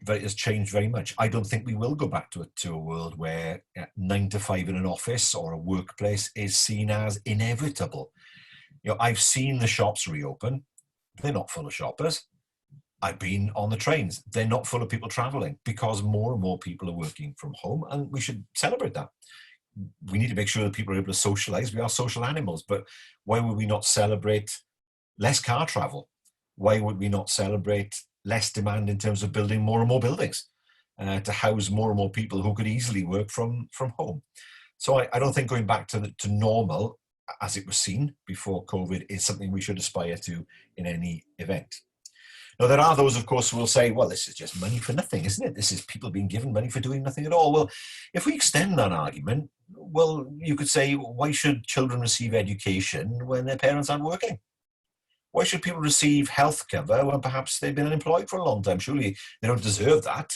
that has changed very much. I don't think we will go back to a world where 9 to 5 in an office or a workplace is seen as inevitable. I've seen the shops reopen. They're not full of shoppers. I've been on the trains. They're not full of people traveling because more and more people are working from home, and we should celebrate that. We need to make sure that people are able to socialize. We are social animals, but why would we not celebrate less car travel? Why would we not celebrate less demand in terms of building more and more buildings to house more and more people who could easily work from home? So I don't think going back to normal as it was seen before COVID is something we should aspire to in any event. Now, there are those, of course, who will say, well, this is just money for nothing, isn't it? This is people being given money for doing nothing at all. Well, if we extend that argument, well, you could say, why should children receive education when their parents aren't working? Why should people receive health cover when perhaps they've been unemployed for a long time? Surely they don't deserve that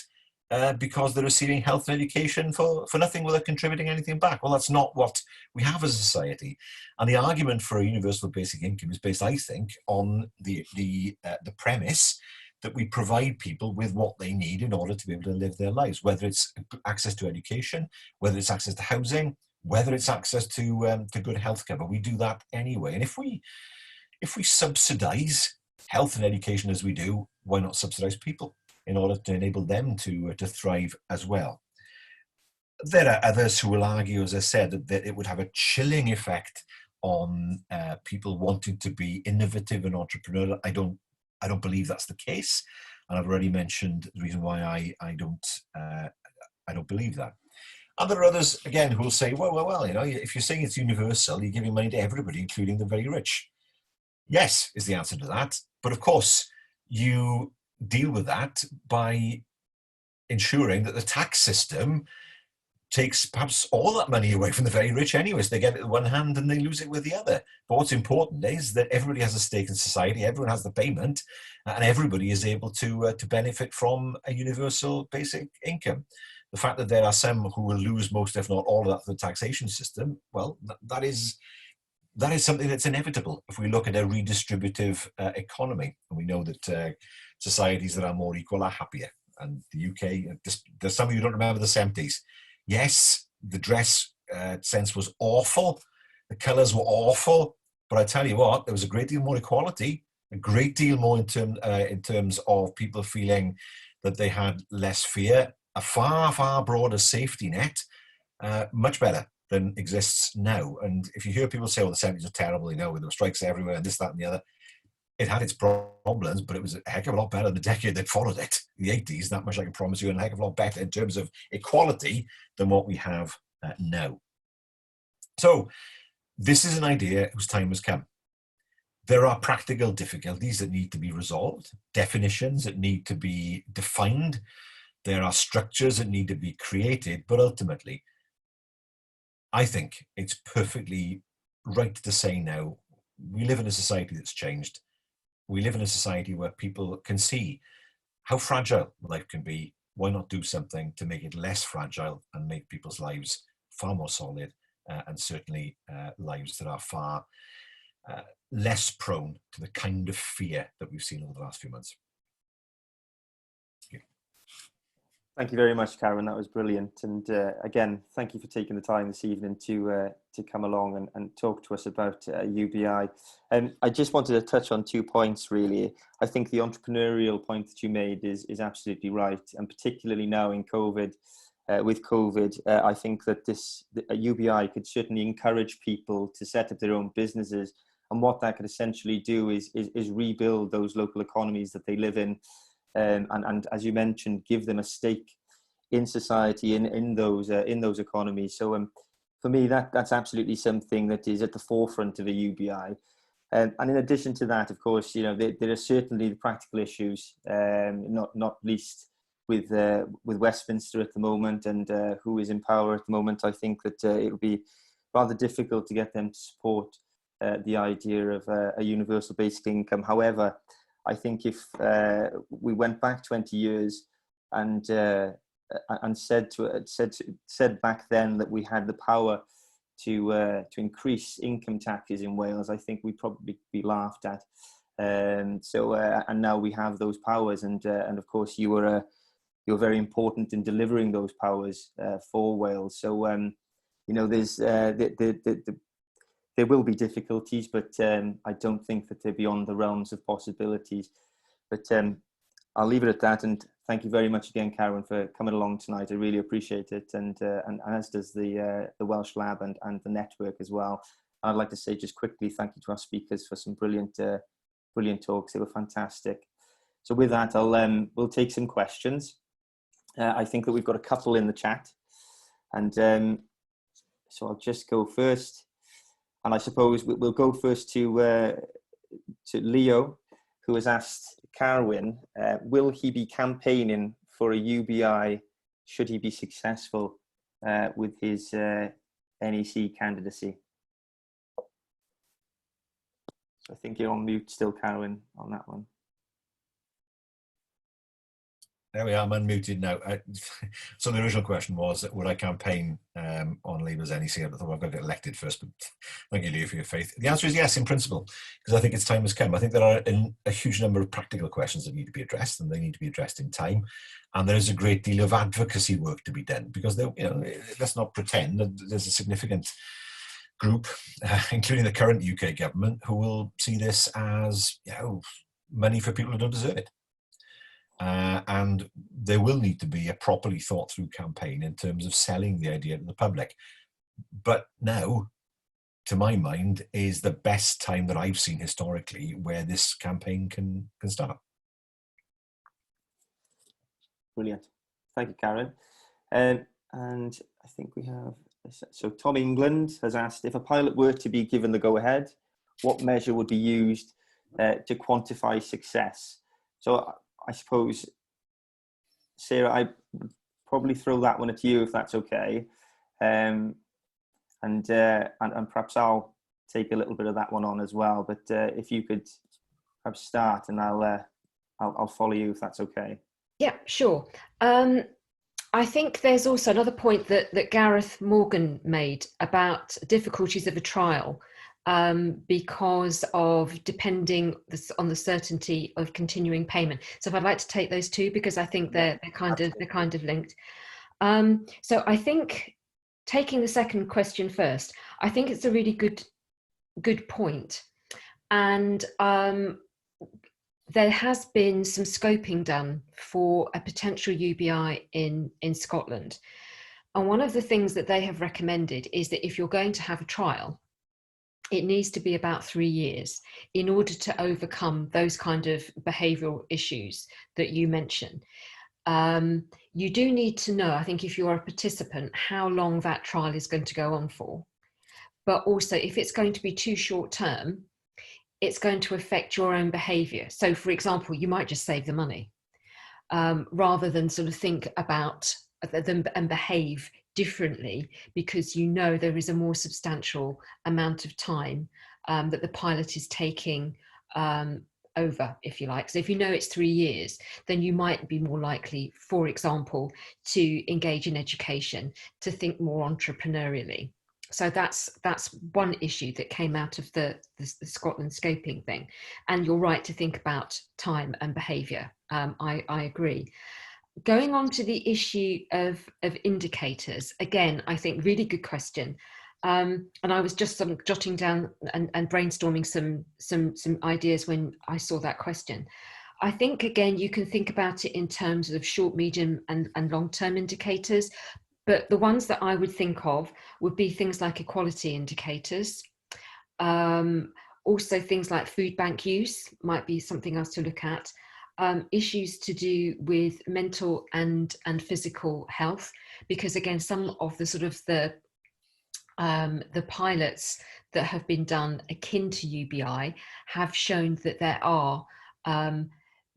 because they're receiving health and education for nothing without contributing anything back. Well, that's not what we have as a society. And the argument for a universal basic income is based, I think, on the premise that we provide people with what they need in order to be able to live their lives, whether it's access to education, whether it's access to housing, whether it's access to good health cover. We do that anyway. And if we subsidize health and education as we do, why not subsidize people in order to enable them to thrive as well? There are others who will argue, as I said, that it would have a chilling effect on people wanting to be innovative and entrepreneurial. I don't believe that's the case, and I've already mentioned the reason why I don't believe that. And there are others again who will say, well, if you're saying it's universal, you're giving money to everybody, including the very rich. Yes, is the answer to that. But of course, you deal with that by ensuring that the tax system takes perhaps all that money away from the very rich anyway. So they get it with one hand and they lose it with the other. But what's important is that everybody has a stake in society, everyone has the payment, and everybody is able to benefit from a universal basic income. The fact that there are some who will lose most, if not all, of that through the taxation system, well, that is something that's inevitable if we look at a redistributive economy. And we know that societies that are more equal are happier. And the UK, there's some of you who don't remember the 70s. Yes, the dress sense was awful. The colours were awful. But I tell you what, there was a great deal more equality, a great deal more in terms of people feeling that they had less fear, a far, far broader safety net, much better than exists now. And if you hear people say, well, the 70s are terrible, there were strikes everywhere and this, that and the other, it had its problems, but it was a heck of a lot better than the decade that followed it. The 80s, that much I can promise you, and a heck of a lot better in terms of equality than what we have now. So this is an idea whose time has come. There are practical difficulties that need to be resolved, definitions that need to be defined. There are structures that need to be created, but ultimately, I think it's perfectly right to say now, we live in a society that's changed. We live in a society where people can see how fragile life can be. Why not do something to make it less fragile and make people's lives far more solid and certainly lives that are far less prone to the kind of fear that we've seen over the last few months. Thank you very much, Karen. That was brilliant. And again, thank you for taking the time this evening to come along and talk to us about UBI. And I just wanted to touch on 2 points, really. I think the entrepreneurial point that you made is absolutely right. And particularly now in COVID, with COVID, I think that UBI could certainly encourage people to set up their own businesses. And what that could essentially do is rebuild those local economies that they live in. And as you mentioned, give them a stake in society in those economies. So for me, that's absolutely something that is at the forefront of a UBI. And in addition to that, of course, there are certainly the practical issues, not least with Westminster at the moment and who is in power at the moment. I think that it will be rather difficult to get them to support the idea of a universal basic income. However, I think if we went back 20 years and said back then that we had the power to increase income taxes in Wales, I think we'd probably be laughed at. And now we have those powers, and of course you're very important in delivering those powers for Wales. So there's there will be difficulties, but I don't think that they're beyond the realms of possibilities. But I'll leave it at that. And thank you very much again, Karen, for coming along tonight. I really appreciate it. And as does the Welsh Lab and the network as well. I'd like to say just quickly, thank you to our speakers for some brilliant talks. They were fantastic. So with that, we'll take some questions. I think that we've got a couple in the chat. And so I'll just go first. And I suppose we'll go first to Leo, who has asked Carwyn, will he be campaigning for a UBI should he be successful with his NEC candidacy? So I think you're on mute still, Carwyn, on that one. There we are, I'm unmuted now. So the original question was, would I campaign on Labour's NEC? I thought I've got to get elected first, but thank you, Leo, for your faith. The answer is yes, in principle, because I think its time has come. I think there are a huge number of practical questions that need to be addressed, and they need to be addressed in time. And there is a great deal of advocacy work to be done, because let's not pretend that there's a significant group, including the current UK government, who will see this as money for people who don't deserve it. And there will need to be a properly thought through campaign in terms of selling the idea to the public. But now, to my mind, is the best time that I've seen historically where this campaign can start. Brilliant. Thank you, Karen. And I think we have, so Tom England has asked, if a pilot were to be given the go-ahead, what measure would be used to quantify success? So I suppose, Sarah, I would probably throw that one at you if that's okay, and perhaps I'll take a little bit of that one on as well. But if you could perhaps start, and I'll follow you if that's okay. Yeah, sure. I think there's also another point that Gareth Morgan made about difficulties of a trial because of depending on the certainty of continuing payment. So if I'd like to take those two, because I think they're kind of linked. So I think, taking the second question first, I think it's a really good point. And there has been some scoping done for a potential UBI in Scotland. And one of the things that they have recommended is that if you're going to have a trial, it needs to be about 3 years in order to overcome those kind of behavioural issues that you mentioned. You do need to know, I think, if you're a participant, how long that trial is going to go on for. But also, if it's going to be too short term, it's going to affect your own behaviour. So, for example, you might just save the money rather than sort of think about them and behave differently, because you know there is a more substantial amount of time that the pilot is taking over, if you like. So if you know it's 3 years, then you might be more likely, for example, to engage in education, to think more entrepreneurially. So that's one issue that came out of the Scotland scoping thing. And you're right to think about time and behaviour. I agree. Going on to the issue of indicators, again, I think really good question. And I was just jotting down and brainstorming some ideas when I saw that question. I think, again, you can think about it in terms of short, medium and long-term indicators. But the ones that I would think of would be things like equality indicators. Also things like food bank use might be something else to look at. Issues to do with mental and physical health, because again, some of the sort of the pilots that have been done akin to UBI have shown that there are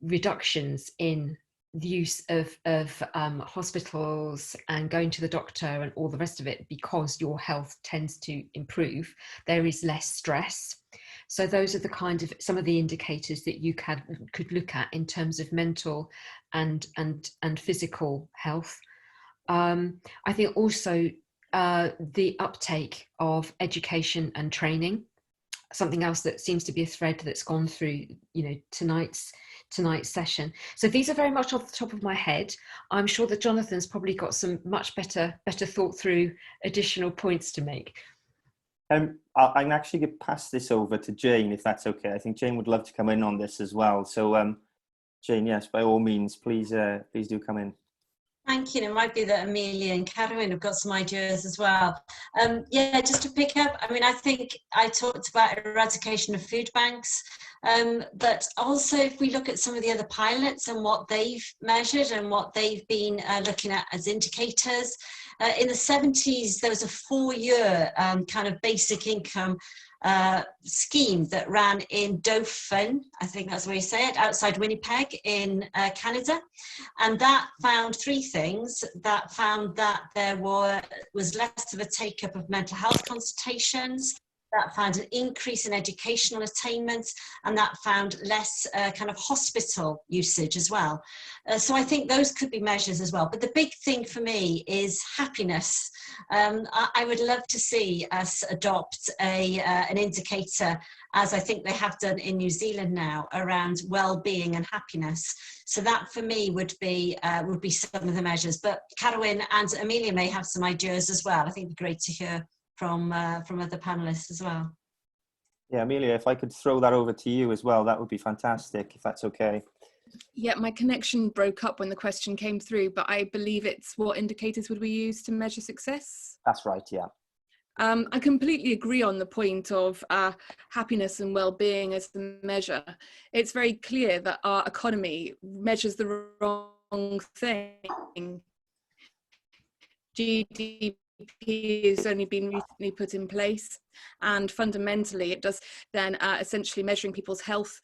reductions in the use of hospitals and going to the doctor and all the rest of it, because your health tends to improve. There is less stress. So those are the kind of some of the indicators that you could look at in terms of mental and physical health. I think also the uptake of education and training, something else that seems to be a thread that's gone through, tonight's session. So these are very much off the top of my head. I'm sure that Jonathan's probably got some much better thought through additional points to make. I'm actually going to pass this over to Jane, if that's okay. I think Jane would love to come in on this as well. So Jane, yes, by all means, please do come in. Thank you. It might be that Amelia and Carwyn have got some ideas as well. Yeah, just to pick up, I mean, I think I talked about eradication of food banks, but also if we look at some of the other pilots and what they've measured and what they've been looking at as indicators, in the 70s, there was a 4-year kind of basic income scheme that ran in Dauphin, I think that's where you say it, outside Winnipeg in Canada. And that found 3 things. That found that there was less of a take-up of mental health consultations, that found an increase in educational attainment, and that found less kind of hospital usage as well. So I think those could be measures as well. But the big thing for me is happiness. I would love to see us adopt an indicator, as I think they have done in New Zealand now, around well-being and happiness. So that for me would be some of the measures. But Carwyn and Amelia may have some ideas as well. I think it'd be great to hear from other panelists as well. Yeah, Amelia, if I could throw that over to you as well, that would be fantastic, if that's okay. Yeah, my connection broke up when the question came through, but I believe it's what indicators would we use to measure success? That's right, yeah. I completely agree on the point of happiness and well-being as the measure. It's very clear that our economy measures the wrong thing. GDP has only been recently put in place, and fundamentally it does then essentially measuring people's health,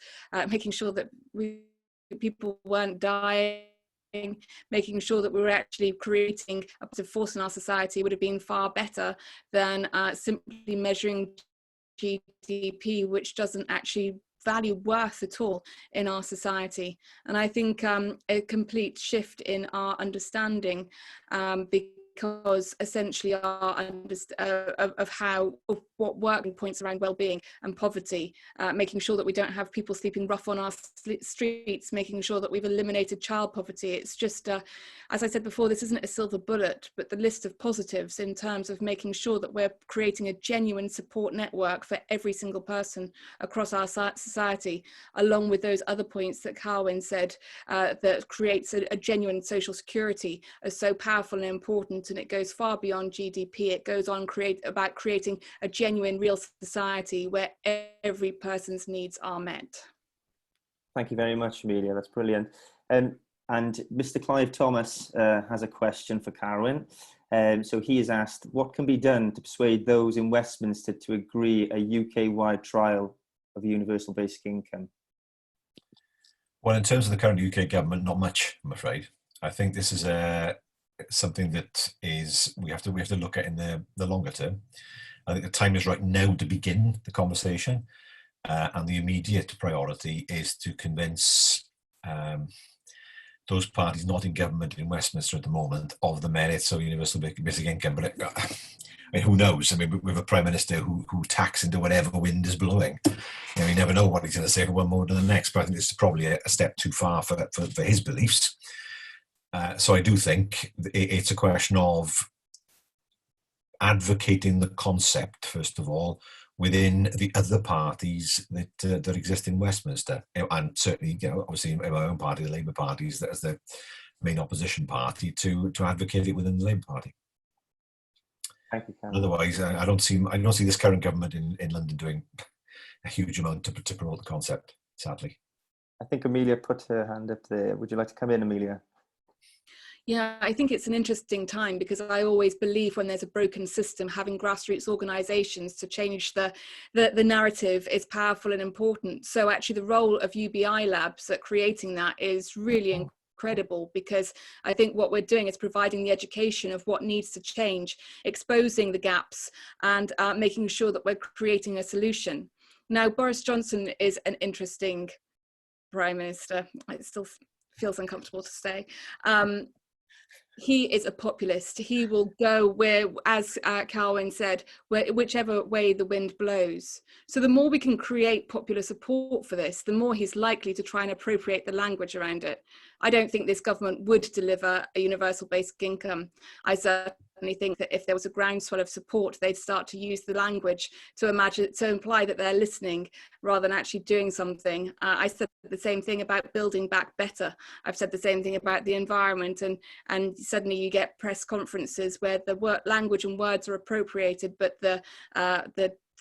making sure that people weren't dying, making sure that we were actually creating a positive force in our society would have been far better than simply measuring GDP, which doesn't actually value worth at all in our society. And I think a complete shift in our understanding, because essentially our of what working points around well-being and poverty, making sure that we don't have people sleeping rough on our streets, making sure that we've eliminated child poverty. It's just, as I said before, this isn't a silver bullet, but the list of positives in terms of making sure that we're creating a genuine support network for every single person across our society, along with those other points that Carwyn said, that creates a genuine social security, are so powerful and important. And it goes far beyond GDP. It goes on about creating a genuine, real society where every person's needs are met. Thank you very much, Amelia. That's brilliant. And Mr. Clive Thomas has a question for Carwyn. So he has asked, what can be done to persuade those in Westminster to agree a UK-wide trial of universal basic income? Well, in terms of the current UK government, not much, I'm afraid. I think this is something that we have to look at in the longer term. I think the time is right now to begin the conversation, and the immediate priority is to convince those parties not in government in Westminster at the moment of the merits of universal basic income. But I mean, who knows? I mean, we have a Prime Minister who tacks into whatever wind is blowing. You know, you never know what he's going to say from one moment to the next, but I think this is probably a step too far for his beliefs. So I do think it's a question of advocating the concept, first of all, within the other parties that exist in Westminster, and certainly, you know, obviously in my own party, the Labour Party, as the main opposition party, to advocate it within the Labour Party. Thank you, Cameron. Otherwise, I don't see this current government in London doing a huge amount to promote the concept, sadly. I think Amelia put her hand up there. Would you like to come in, Amelia? Yeah, I think it's an interesting time, because I always believe when there's a broken system, having grassroots organisations to change the narrative is powerful and important. So actually the role of UBI Labs at creating that is really incredible, because I think what we're doing is providing the education of what needs to change, exposing the gaps, and making sure that we're creating a solution. Now, Boris Johnson is an interesting Prime Minister. It still feels uncomfortable to say. He is a populist. He will go where, as Carwyn said, whichever way the wind blows. So the more we can create popular support for this, the more he's likely to try and appropriate the language around it. I don't think this government would deliver a universal basic income. I certainly think that if there was a groundswell of support, they'd start to use the language to imply that they're listening rather than actually doing something. I said the same thing about building back better. I've said the same thing about the environment, and suddenly you get press conferences where the language and words are appropriated, but the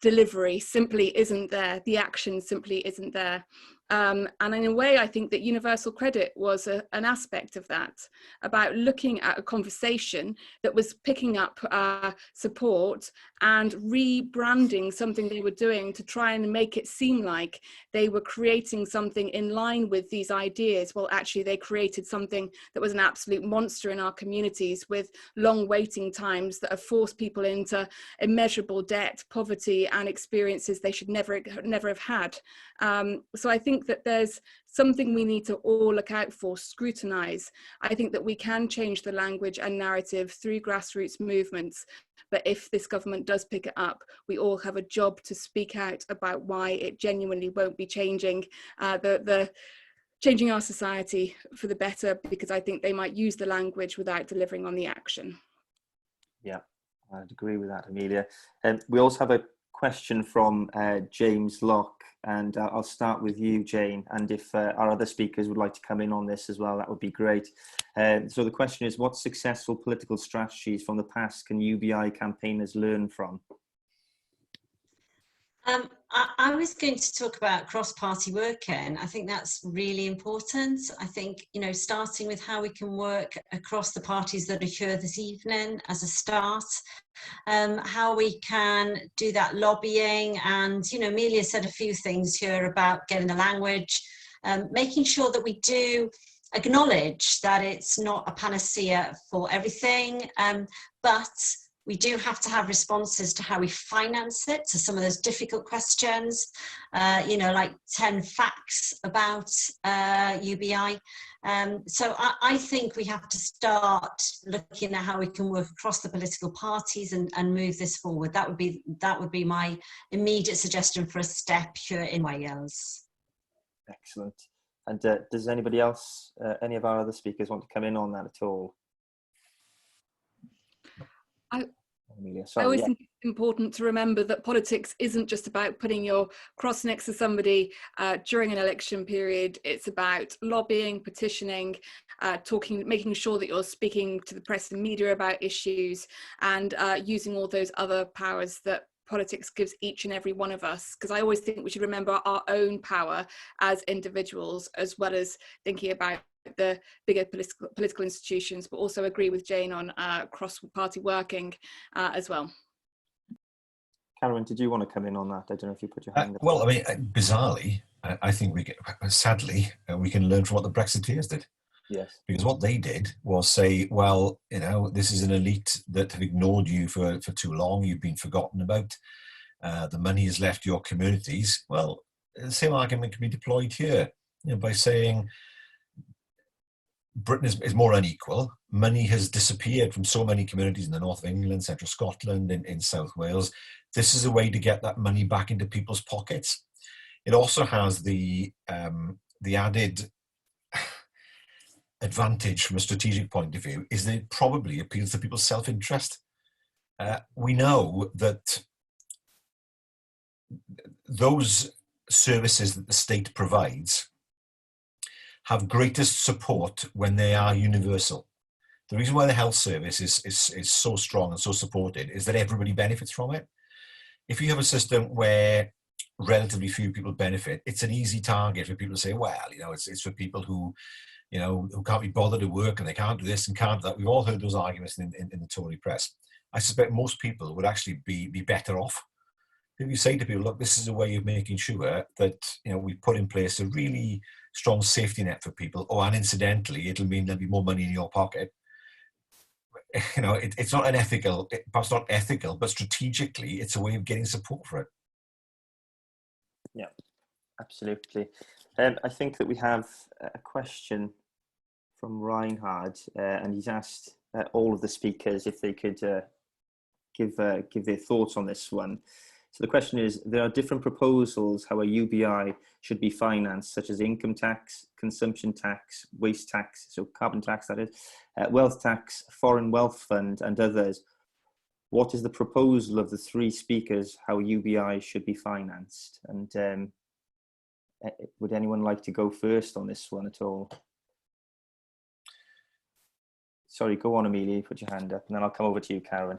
delivery simply isn't there. The action simply isn't there. And in a way, I think that universal credit was an aspect of that, about looking at a conversation that was picking up support and rebranding something they were doing to try and make it seem like they were creating something in line with these ideas. Well, actually, they created something that was an absolute monster in our communities, with long waiting times that have forced people into immeasurable debt, poverty, and experiences they should never have had. So I think that there's something we need to all look out for, scrutinise. I think that we can change the language and narrative through grassroots movements, but if this government does pick it up, we all have a job to speak out about why it genuinely won't be changing changing our society for the better, because I think they might use the language without delivering on the action. Yeah, I'd agree with that, Amelia. We also have a question from James Locke, and I'll start with you, Jane, and if our other speakers would like to come in on this as well, that would be great. So the question is, what successful political strategies from the past can UBI campaigners learn from? I was going to talk about cross-party working. I think that's really important. I think, you know, starting with how we can work across the parties that are here this evening as a start, how we can do that lobbying, and, you know, Amelia said a few things here about getting the language, making sure that we do acknowledge that it's not a panacea for everything, but We do have to have responses to how we finance it, to some of those difficult questions, you know, like 10 facts about UBI. So I think we have to start looking at how we can work across the political parties and move this forward. That would be my immediate suggestion for a step here in Wales. Excellent. And does anybody else, any of our other speakers, want to come in on that at all? Amelia, sorry, I always think it's important to remember that politics isn't just about putting your cross next to somebody during an election period. It's about lobbying, petitioning, making sure that you're speaking to the press and media about issues, and using all those other powers that politics gives each and every one of us. Because I always think we should remember our own power as individuals, as well as thinking about the bigger political institutions, but also agree with Jane on cross-party working as well. Carolyn, did you want to come in on that? I don't know if you put your hand up. Well, I mean, bizarrely, I think sadly, we can learn from what the Brexiteers did. Yes. Because what they did was say, well, you know, this is an elite that have ignored you for too long. You've been forgotten about. The money has left your communities. Well, the same argument can be deployed here, you know, by saying Britain is more unequal. Money has disappeared from so many communities in the north of England, central Scotland, in South Wales. This is a way to get that money back into people's pockets. It also has the added advantage from a strategic point of view is that it probably appeals to people's self-interest. We know that those services that the state provides have greatest support when they are universal. The reason why the health service is so strong and so supported is that everybody benefits from it. If you have a system where relatively few people benefit, it's an easy target for people to say, well, you know, it's for people who, you know, who can't be bothered to work and they can't do this and can't do that. We've all heard those arguments in the Tory press. I suspect most people would actually be better off if you say to people, look, this is a way of making sure that, you know, we put in place a really strong safety net for people. Oh, and incidentally, it'll mean there'll be more money in your pocket. You know, it's not unethical, perhaps not ethical, but strategically, it's a way of getting support for it. Yeah, absolutely. I think that we have a question from Reinhard, and he's asked all of the speakers if they could give their thoughts on this one. So the question is, there are different proposals how a UBI should be financed, such as income tax, consumption tax, waste tax, so carbon tax that is, wealth tax, foreign wealth fund and others. What is the proposal of the three speakers how UBI should be financed? And would anyone like to go first on this one at all? Sorry, go on, Amelia, put your hand up, and then I'll come over to you, Carolyn.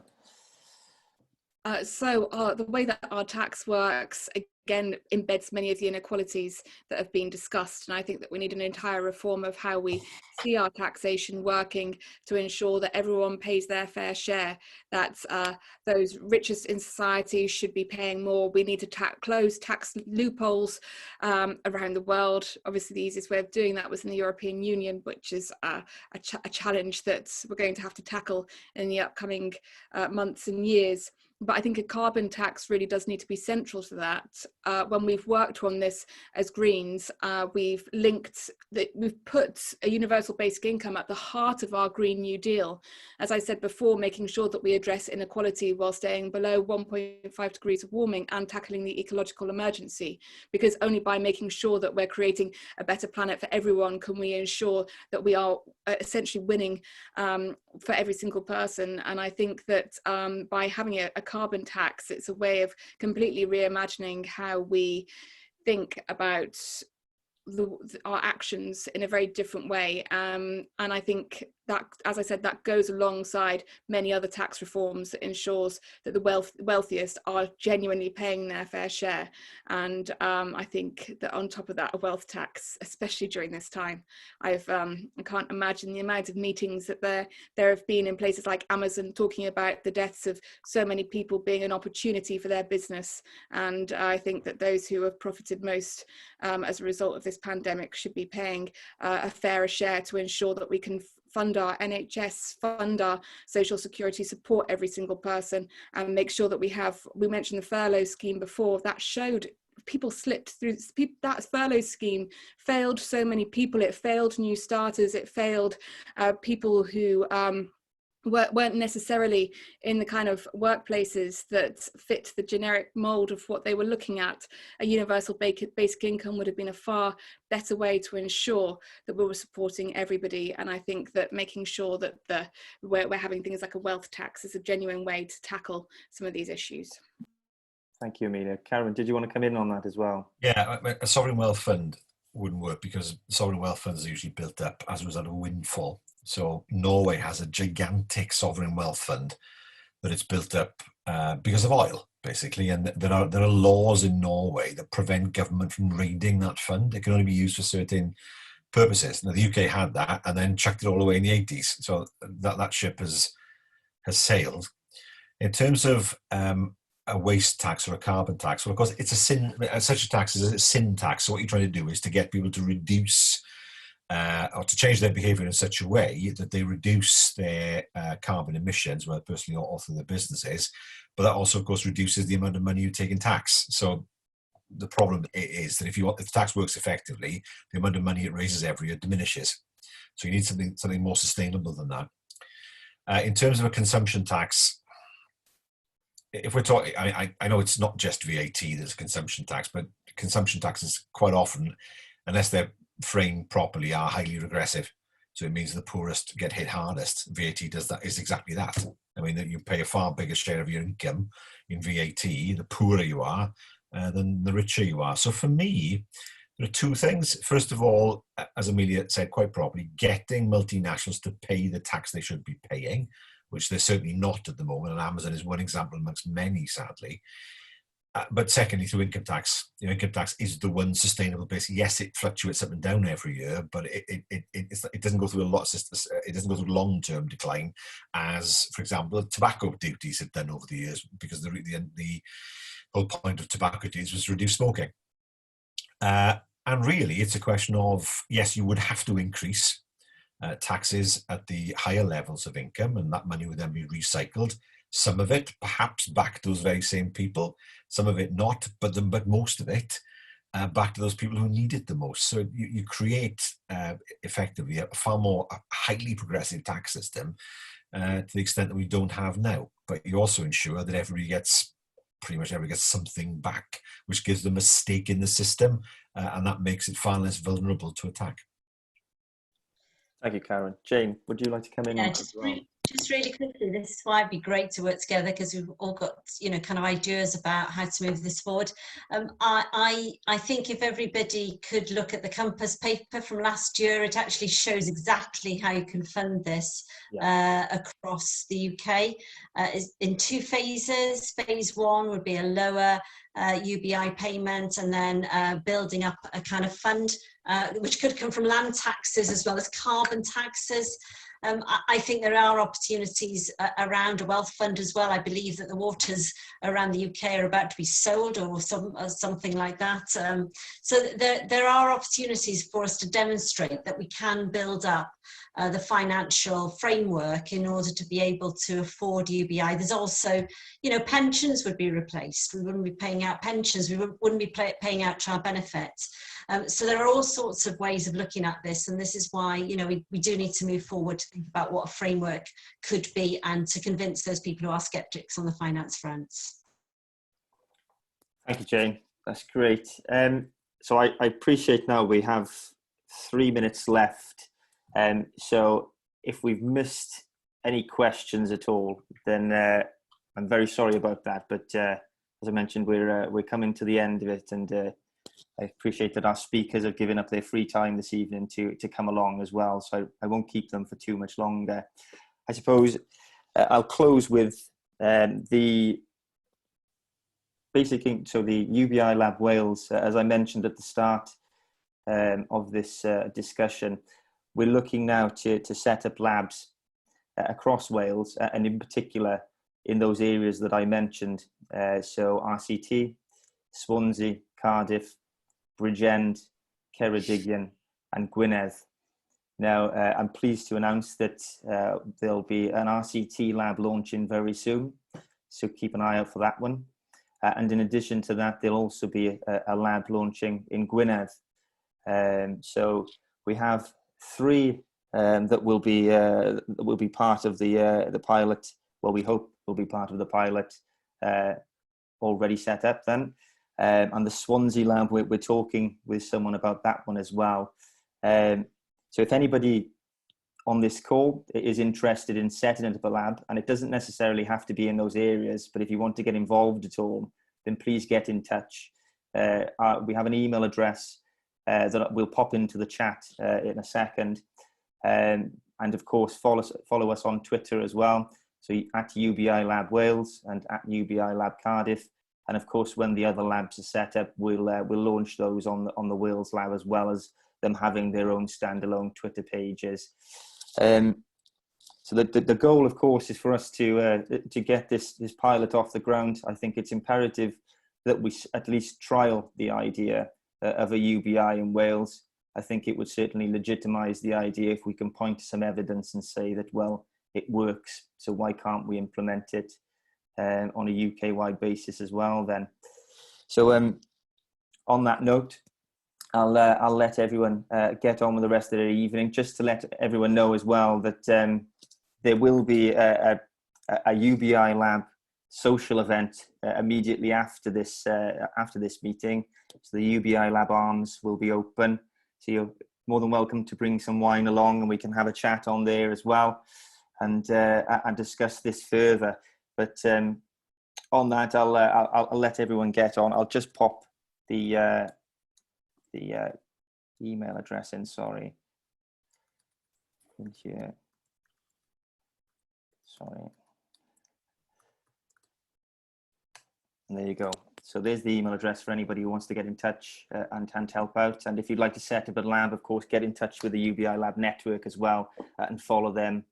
So the way that our tax works, again, embeds many of the inequalities that have been discussed. And I think that we need an entire reform of how we see our taxation working to ensure that everyone pays their fair share, that those richest in society should be paying more. We need to close tax loopholes around the world. Obviously, the easiest way of doing that was in the European Union, which is a challenge that we're going to have to tackle in the upcoming months and years. But I think a carbon tax really does need to be central to that. When we've worked on this as Greens, we've put a universal basic income at the heart of our Green New Deal. As I said before, making sure that we address inequality while staying below 1.5 degrees of warming and tackling the ecological emergency. Because only by making sure that we're creating a better planet for everyone can we ensure that we are essentially winning for every single person. And I think that by having a carbon tax, it's a way of completely reimagining how we think about our actions in a very different way. And I think that, as I said, that goes alongside many other tax reforms that ensures that the wealthiest are genuinely paying their fair share. And I think that on top of that, a wealth tax, especially during this time, I can't imagine the amount of meetings that there have been in places like Amazon talking about the deaths of so many people being an opportunity for their business. And I think that those who have profited most as a result of this pandemic should be paying a fairer share to ensure that we can fund our NHS, fund our social security, support every single person, and make sure that we mentioned the furlough scheme before, that showed people slipped through. That furlough scheme failed so many people. It failed new starters, it failed people who weren't necessarily in the kind of workplaces that fit the generic mold of what they were looking at. A universal basic income would have been a far better way to ensure that we were supporting everybody. And I think that making sure that we're having things like a wealth tax is a genuine way to tackle some of these issues. Thank you, Amelia. Karen, did you want to come in on that as well? Yeah, a sovereign wealth fund wouldn't work because sovereign wealth funds are usually built up as a result of a windfall. So Norway has a gigantic sovereign wealth fund that it's built up because of oil, basically. And there are laws in Norway that prevent government from raiding that fund. It can only be used for certain purposes. Now, the UK had that and then chucked it all away in the 80s. So that ship has sailed. In terms of a waste tax or a carbon tax, well, of course, it's a sin. Such a tax is a sin tax. So what you're trying to do is to get people to reduce or to change their behaviour in such a way that they reduce their carbon emissions, whether personally or through their businesses. But that also, of course, reduces the amount of money you take in tax. So the problem is that if the tax works effectively, the amount of money it raises every year diminishes. So you need something more sustainable than that. In terms of a consumption tax, if we're talking, I know it's not just VAT that's a consumption tax, but consumption taxes quite often, unless they're framed properly, are highly regressive. So it means the poorest get hit hardest. VAT is exactly that. I mean, you pay a far bigger share of your income in VAT, the poorer you are, than the richer you are. So for me, there are two things. First of all, as Amelia said quite properly, getting multinationals to pay the tax they should be paying, which they're certainly not at the moment. And Amazon is one example amongst many, sadly. But secondly, through income tax. Income tax is the one sustainable base. Yes, it fluctuates up and down every year, but it doesn't go through it doesn't go through long-term decline, as, for example, tobacco duties have done over the years, because the whole point of tobacco duties was to reduce smoking. And really, it's a question of, yes, you would have to increase taxes at the higher levels of income, and that money would then be recycled. Some of it perhaps back to those very same people, some of it not, but most of it back to those people who need it the most. So you create effectively a far more highly progressive tax system to the extent that we don't have now. But you also ensure that pretty much everybody gets something back, which gives them a stake in the system, and that makes it far less vulnerable to attack. Thank you, Karen. Jane, would you like to come in on that as well? Just really quickly, this is why it'd be great to work together, because we've all got, kind of ideas about how to move this forward. I think if everybody could look at the Compass paper from last year, it actually shows exactly how you can fund this across the UK in two phases. Phase one would be a lower UBI payment, and then building up a kind of fund which could come from land taxes as well as carbon taxes. I think there are opportunities around a wealth fund as well. I believe that the waters around the UK are about to be sold, or something like that. So there are opportunities for us to demonstrate that we can build up the financial framework in order to be able to afford UBI. There's also, pensions would be replaced. We wouldn't be paying out pensions. We wouldn't be paying out child benefits. So there are all sorts of ways of looking at this, and this is why we do need to move forward to think about what a framework could be, and to convince those people who are sceptics on the finance fronts. Thank you, Jane. That's great. So I appreciate now we have 3 minutes left. So if we've missed any questions at all, then I'm very sorry about that. But as I mentioned, we're coming to the end of it, and I appreciate that our speakers have given up their free time this evening to come along as well. So I won't keep them for too much longer. I suppose I'll close with the basic. So the UBI Lab Wales, as I mentioned at the start of this discussion, we're looking now to set up labs across Wales, and in particular in those areas that I mentioned. So RCT, Swansea, Cardiff, Bridgend, Ceredigion and Gwynedd. Now, I'm pleased to announce that there'll be an RCT lab launching very soon, so keep an eye out for that one. And in addition to that, there'll also be a lab launching in Gwynedd. So we have 3 that will be part of the pilot. Well, we hope will be part of the pilot already set up then. And the Swansea lab, we're talking with someone about that one as well. So if anybody on this call is interested in setting up a lab, and it doesn't necessarily have to be in those areas, but if you want to get involved at all, then please get in touch. We have an email address that we'll pop into the chat in a second. And of course, follow us on Twitter as well. So at UBI Lab Wales and at UBI Lab Cardiff. And of course, when the other labs are set up, we'll launch those on the Wales lab, as well as them having their own standalone Twitter pages. So the goal, of course, is for us to get this pilot off the ground. I think it's imperative that we at least trial the idea of a UBI in Wales. I think it would certainly legitimise the idea if we can point to some evidence and say that, well, it works, so why can't we implement it on a UK-wide basis as well then? So on that note, I'll let everyone get on with the rest of their evening. Just to let everyone know as well that there will be a UBI Lab social event immediately after this meeting. So the UBI Lab Arms will be open. So you're more than welcome to bring some wine along, and we can have a chat on there as well, and discuss this further. But on that, I'll let everyone get on. I'll just pop the email address in. Sorry. Here. Sorry. And there you go. So there's the email address for anybody who wants to get in touch and help out. And if you'd like to set up a lab, of course, get in touch with the UBI Lab network as well and follow them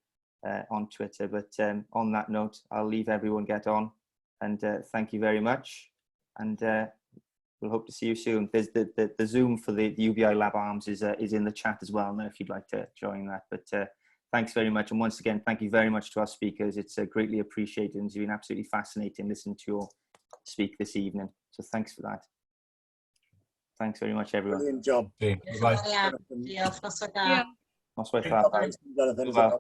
on Twitter. But on that note, I'll leave everyone get on. And thank you very much. And we'll hope to see you soon. There's the Zoom for the UBI Lab Arms is in the chat as well now, if you'd like to join that. But thanks very much. And once again, thank you very much to our speakers. It's greatly appreciated, and it's been absolutely fascinating listening to you all speak this evening. So thanks for that. Thanks very much, everyone. Brilliant job. Bye. Diolch, nos da. Noswaith dda. Jonathan.